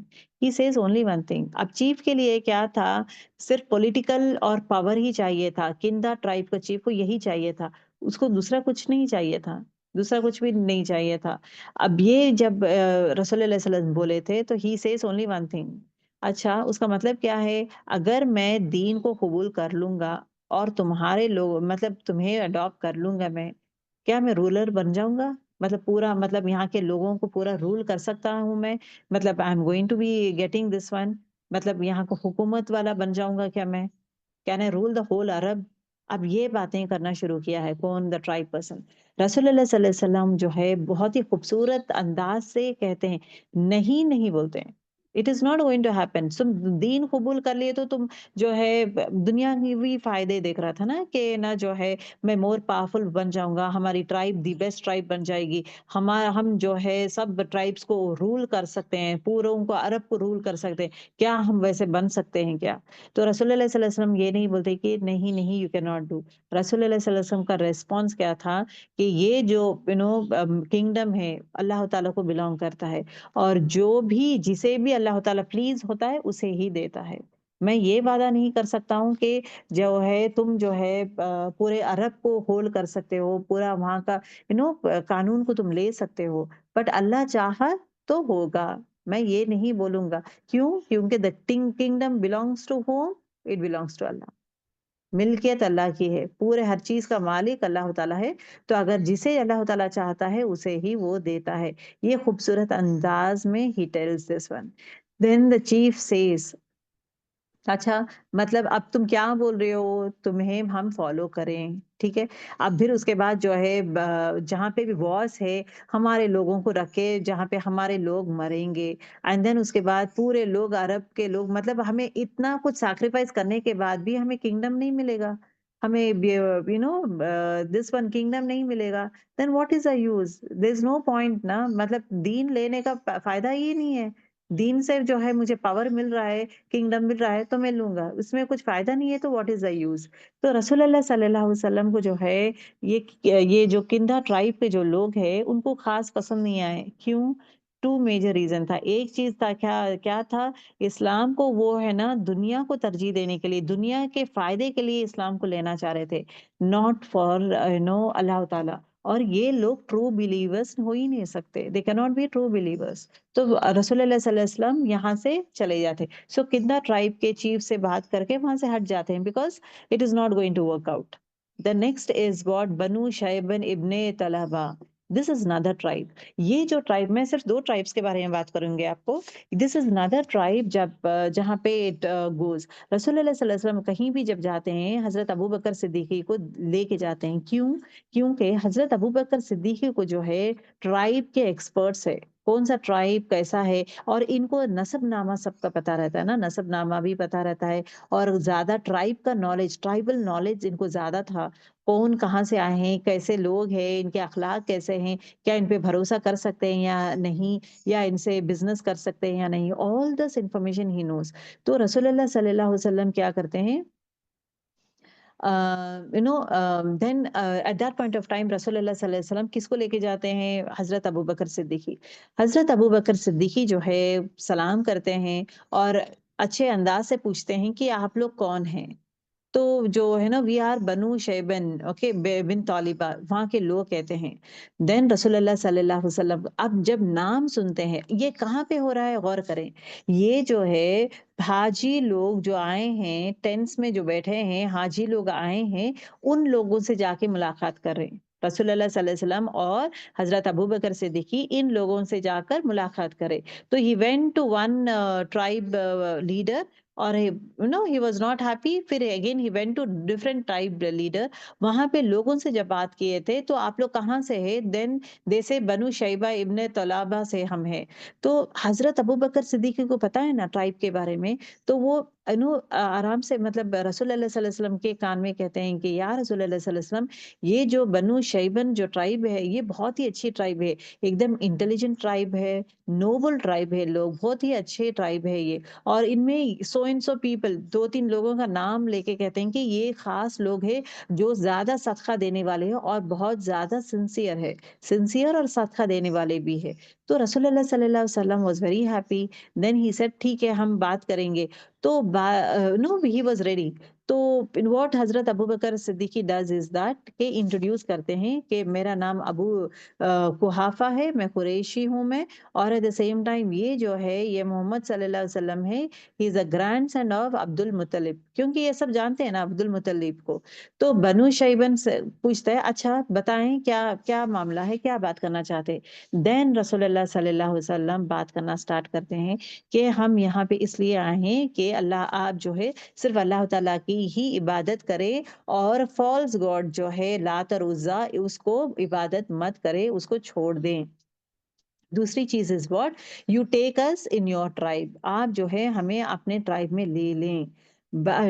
he says only one thing. اب چیف کے لیے کیا تھا؟ صرف پولیٹیکل اور پاور ہی چاہیے تھا، کندا ٹرائب کا چیف کو یہی چاہیے تھا، اس کو دوسرا کچھ نہیں چاہیے تھا، دوسرا کچھ بھی نہیں چاہیے تھا۔ اب یہ جب رسول اللہ صلی اللہ علیہ وسلم بولے تھے تو ہی سیز اونلی ون تھنگ، اچھا اس کا مطلب کیا ہے؟ اگر میں دین کو قبول کر لوں گا اور تمہارے لوگ، مطلب تمہیں اڈاپٹ کر لوں گا، میں کیا میں رولر بن جاؤں گا؟ مطلب پورا، مطلب یہاں کے لوگوں کو پورا رول کر سکتا ہوں میں، مطلب I am going to be getting this one, مطلب یہاں کو حکومت والا بن جاؤں گا کیا میں؟ Can I rule the whole Arab? اب یہ باتیں کرنا شروع کیا ہے کون؟ The tribe person. رسول اللہ صلی اللہ علیہ وسلم جو ہے بہت ہی خوبصورت انداز سے کہتے ہیں، نہیں نہیں بولتے ہیں، it is not going to happen, تم دین قبول کر لیے تو تم جو ہے دنیا کی بھی فائدے دیکھ رہا تھا نا، کہ نہ جو ہے میں مور پاورفل بن جاؤں گا، ہماری ٹرائب دی بیسٹ ٹرائب بن جائے گی، ہم جو ہے سب ٹرائبس کو رول کر سکتے ہیں، پوروں کو عرب کو رول کر سکتے ہیں، کیا ہم ویسے بن سکتے ہیں کیا؟ تو رسول اللہ صلی اللہ علیہ وسلم یہ نہیں بولتے کہ نہیں نہیں یو کین ناٹ ڈو۔ رسول اللہ صلی اللہ علیہ وسلم کا ریسپانس کیا تھا کہ یہ جو کنگڈم ہے اللہ تعالیٰ کو بلانگ کرتا ہے، اور جو بھی جسے بھی اللہ تعالیٰ پلیز ہوتا ہے اسے ہی دیتا ہے، میں یہ وعدہ نہیں کر سکتا ہوں کہ جو ہے تم جو ہے پورے عرب کو ہولڈ کر سکتے ہو، پورا وہاں کا قانون کو تم لے سکتے ہو، بٹ اللہ چاہا تو ہوگا، میں یہ نہیں بولوں گا، کیوں؟ کیونکہ the kingdom belongs to whom? It belongs to اللہ۔ ملکیت اللہ کی ہے، پورے ہر چیز کا مالک اللہ تعالیٰ ہے، تو اگر جسے اللہ تعالیٰ چاہتا ہے اسے ہی وہ دیتا ہے۔ یہ خوبصورت انداز میں ہی tells this one. Then the chief says, اچھا مطلب اب تم کیا بول رہے ہو، تمہیں ہم فالو کریں، ٹھیک ہے۔ اب پھر اس کے بعد جو ہے جہاں پہ بھی واس ہے، ہمارے لوگوں کو رکھے جہاں پہ ہمارے لوگ مریں گے، اینڈ دین اس کے بعد پورے لوگ عرب کے لوگ، مطلب ہمیں اتنا کچھ سیکریفائس کرنے کے بعد بھی ہمیں کنگڈم نہیں ملے گا، ہمیں you know this one kingdom نہیں ملے گا، then what is a use, there is no point نا، مطلب دین لینے کا فائدہ یہ نہیں ہے۔ دین سے جو ہے مجھے پاور مل رہا ہے، کنگڈم مل رہا ہے تو میں لوں گا، اس میں کچھ فائدہ نہیں ہے تو واٹ از دا یوز۔ تو رسول اللہ صلی اللہ علیہ وسلم کو جو ہے یہ جو کندا ٹرائب کے جو لوگ ہیں ان کو خاص پسند نہیں آئے، کیوں؟ ٹو میجر ریزن تھا، ایک چیز تھا، کیا تھا؟ اسلام کو وہ ہے نا دنیا کو ترجیح دینے کے لیے، دنیا کے فائدے کے لیے اسلام کو لینا چاہ رہے تھے، ناٹ فار اللہ تعالیٰ۔ اور یہ لوگ ٹرو بلیورس ہو ہی نہیں سکتے، دے کی ناٹ بی ٹرو بلیورس۔ تو رسول اللہ صلی اللہ علیہ وسلم یہاں سے چلے جاتے، سو کندا ٹرائب کے چیف سے بات کر کے وہاں سے ہٹ جاتے ہیں، because it is not going to work out. The next is what بنو شیبن ابن طلحہ، دس از نادر ٹرائب۔ یہ جو ٹرائب، میں صرف دو ٹرائبس کے بارے میں بات کروں گی آپ کو، دس از نادر ٹرائب، جب جہاں پہ گوز رسول اللہ صلی اللہ علیہ وسلم کہیں بھی جب جاتے ہیں حضرت ابو بکر صدیقی کو لے کے جاتے ہیں، کیوں؟ کیونکہ حضرت ابو بکر صدیقی کو جو ہے ٹرائب کے ایکسپرٹس ہے، کون سا ٹرائب کیسا ہے، اور ان کو نسب نامہ سب کا پتا رہتا ہے نا، نسب نامہ بھی پتا رہتا ہے، اور زیادہ ٹرائب کا نالج، ٹرائبل نالج ان کو زیادہ تھا، کون کہاں سے آئے ہیں، کیسے لوگ ہیں، ان کے اخلاق کیسے ہیں، کیا ان پہ بھروسہ کر سکتے ہیں یا نہیں، یا ان سے بزنس کر سکتے ہیں یا نہیں، آل دس انفارمیشن ہی نوز۔ تو رسول اللہ صلی اللہ علیہ وسلم کیا کرتے ہیں، then at that point of time رسول اللہ صلی اللہ علیہ وسلم کس کو لے کے جاتے ہیں؟ حضرت ابو بکر صدیقی۔ حضرت ابو بکر صدیقی جو ہے سلام کرتے ہیں اور اچھے انداز سے پوچھتے ہیں کہ آپ لوگ کون ہیں؟ تو جو ہے نا وی آر بنو شیبن، اوکے، بن طالبہ، وہاں کے لوگ کہتے ہیں۔ دین رسول اللہ صلی اللہ علیہ وسلم اب جب نام سنتے ہیں، یہ کہاں پہ ہو رہا ہے غور کریں، یہ جو ہے حاجی لوگ جو آئے ہیں، ٹینٹس میں جو بیٹھے ہیں حاجی لوگ آئے ہیں، ان لوگوں سے جا کے ملاقات کر رہے ہیں رسول اللہ صلی اللہ علیہ وسلم، اور حضرت ابو بکر صدیقی ان لوگوں سے جا کر ملاقات کرے۔ تو he went to one tribe leader, اور he was not happy، پھر again he went to different tribe leader، وہاں پہ لوگوں سے جب بات کیے تھے تو آپ لوگ کہاں سے ہیں، دین دے سے بنو شیبہ ابن طلحہ سے ہم ہیں۔ تو حضرت ابو بکر صدیقی کو پتا ہے نا ٹرائب کے بارے میں، تو وہ آرام سے مطلب رسول اللہ صلی اللہ علیہ وسلم کے کان میں کہتے ہیں کہ یا رسول اللہ صلی اللہ علیہ وسلم، یہ جو بنو شیبن جو ٹرائب ہے یہ بہت ہی اچھی ٹرائب ہے، ایک دم انٹیلیجنٹ ٹرائب ہے، نوبل ٹرائب ہے، لوگ بہت ہی اچھے ٹرائب ہے یہ، اور ان میں سو اینڈ سو پیپل، دو تین لوگوں کا نام لے کے کہتے ہیں کہ یہ خاص لوگ ہیں جو زیادہ صدقہ دینے والے ہیں اور بہت زیادہ سنسیئر ہے، سنسیئر اور صدقہ دینے والے بھی ہے۔ تو رسول اللہ صلی اللہ علیہ وسلم was very happy, then he said ٹھیک ہے ہم بات کریں گے، تو نو ہی واز ریڈی۔ تو واٹ حضرت ابو بکر صدیقی ڈز از دیٹ کہ انٹروڈیوس کرتے ہیں کہ میرا نام ابو قحافہ ہے، میں قریشی ہوں، میں، اور ایٹ دا سیم ٹائم یہ جو ہے یہ محمد صلی اللہ علیہ وسلم ہے، ہی از اے گرینڈ سن آف عبد المطلب، کیونکہ یہ سب جانتے ہیں نا عبد المطلب کو۔ تو بنو شیبن سے پوچھتا ہے اچھا بتائیں کیا کیا معاملہ ہے، کیا بات کرنا چاہتے؟ دین رسول اللہ صلی اللہ علیہ وسلم بات کرنا سٹارٹ کرتے ہیں کہ ہم یہاں پہ اس لیے آئے ہیں کہ اللہ، آپ جو ہے صرف اللہ تعالیٰ کی ہی عبادت کرے، اور فالس گاڈ جو ہے لات اور عزا اس کو عبادت مت کرے، اس کو چھوڑ دیں۔ دوسری چیز is what you take us in your tribe, آپ جو ہے ہمیں اپنے ٹرائب میں لے لیں،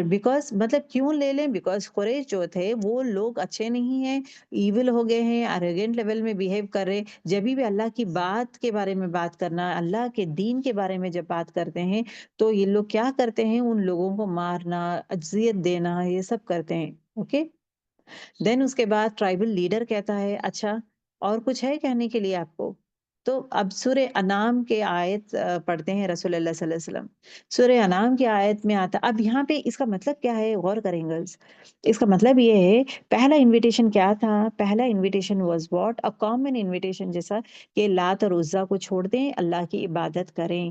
بیکاز مطلب کیوں لے لیں، بیکاز قریش جو تھے وہ لوگ اچھے نہیں ہیں، ایول ہو گئے ہیں، اریگنٹ لیول میں بیہیو کر رہے، جب بھی اللہ کی بات کے بارے میں بات کرنا، اللہ کے دین کے بارے میں جب بات کرتے ہیں تو یہ لوگ کیا کرتے ہیں، ان لوگوں کو مارنا، اذیت دینا، یہ سب کرتے ہیں، اوکے۔ دین اس کے بعد ٹرائبل لیڈر کہتا ہے اچھا اور کچھ ہے کہنے کے لیے آپ کو؟ تو اب سورہ انعام کے آیت پڑھتے ہیں رسول اللہ صلی اللہ علیہ وسلم، سورہ انعام کی آیت میں آتا، اب یہاں پہ اس کا مطلب کیا ہے غور کریں گے، اس کا مطلب یہ ہے پہلا انویٹیشن کیا تھا، پہلا invitation was what a common invitation, جیسا کہ لات اور عزا کو چھوڑ دیں، اللہ کی عبادت کریں،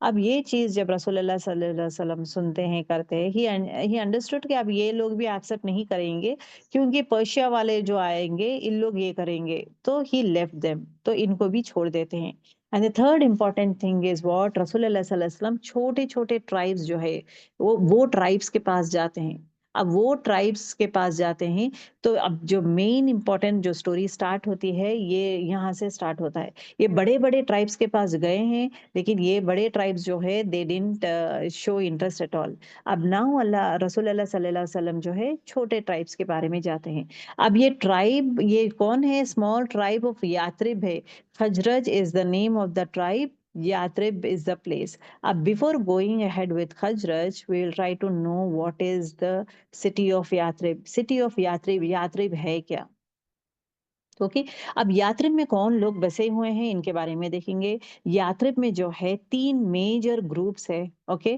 اب یہ چیز جب رسول اللہ صلی اللہ علیہ وسلم سنتے ہیں کرتے ہیں ہی انڈرسٹوڈ کہ اب یہ لوگ بھی ایکسپٹ نہیں کریں گے کیونکہ پرشیا والے جو آئیں گے ان لوگ یہ کریں گے تو ہی لیفٹ دیم تو ان کو بھی چھوڑ دیتے ہیں. And the third important thing is what رسول اللہ صلی اللہ علیہ وسلم چھوٹے چھوٹے ٹرائبس جو ہے وہ ٹرائبس کے پاس جاتے ہیں. اب وہ ٹرائبس کے پاس جاتے ہیں تو اب جو مین امپورٹنٹ جو سٹوری سٹارٹ ہوتی ہے یہ یہاں سے سٹارٹ ہوتا ہے. یہ بڑے بڑے ٹرائبس کے پاس گئے ہیں لیکن یہ بڑے ٹرائبس جو ہے they didn't show interest at all. اب ناؤ اللہ رسول اللہ صلی اللہ علیہ وسلم جو ہے چھوٹے ٹرائبس کے بارے میں جاتے ہیں. اب یہ ٹرائب یہ کون ہے؟ اسمال ٹرائب آف یاترب ہے. Khazraj is the name of the tribe. Yathrib is the place. Before going ahead with Khajraj, we will try to know what is the city of Yathrib. City of Yathrib, Yathrib ہے کیا؟ اوکے. اب یاترب میں کون لوگ بسے ہوئے ہیں ان کے بارے میں دیکھیں گے. یاترب میں جو ہے 3 میجر گروپس ہے. Okay.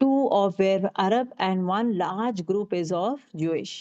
2 of where Arab and 1 large group is of Jewish.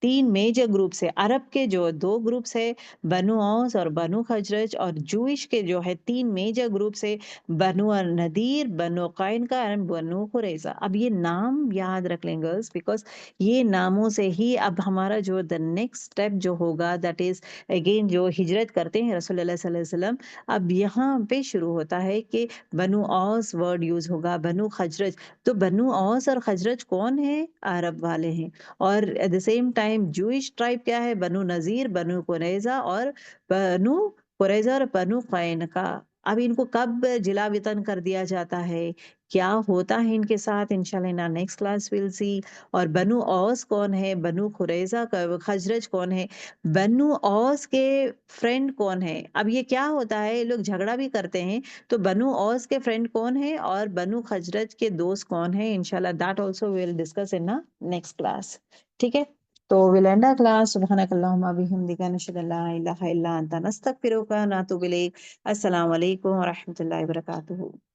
3 major groups ہے. عرب کے جو 2 گروپس ہے بنو اوس اور بنو خجرج، اور جوئش کے جو ہے 3 میجر گروپس ہے بنو النذیر، بنو قینقاع اینڈ بنو قریظہ. اب یہ نام یاد رکھ لیں گرلس بیکاز یہ ناموں سے ہی اب ہمارا جو دا نیکسٹ اسٹیپ جو ہوگا دیٹ از اگین جو ہجرت کرتے ہیں رسول اللہ صلی اللہ علیہ وسلم. اب یہاں پہ شروع ہوتا ہے کہ بنو اوس ورڈ یوز ہوگا، بنو خجرج. تو بنو اوس اور خجرج کون ہیں؟ عرب والے ہیں. اور at the same time Jewish tribe کیا ہے؟ بنو نذیر، بنو قریظہ اور بنو قریظہ اور بنو قینقاع. اب ان کو کب جلا وطن کر دیا جاتا ہے؟ کیا ہوتا ہے ان کے ساتھ؟ انشاءاللہ نیکسٹ کلاس ویل سی. اور بنو اوس کون ہے؟ بنو قریظہ خجرج کون ہے؟ بنو اوس کے فرینڈ کون ہے؟ اب یہ کیا ہوتا ہے یہ لوگ جھگڑا بھی کرتے ہیں تو بنو اوس کے فرینڈ کون ہے اور بنو خجرج کے دوست کون ہیں؟ انشاءاللہ that also we will discuss in next class. ٹھیک ہے. تو ویل اینڈ آور کلاس. سبحانک اللہم وبحمدک نشہد ان لا الہ الا انت نستغفرک ونتوب الیک. السلام علیکم ورحمۃ اللہ وبرکاتہ.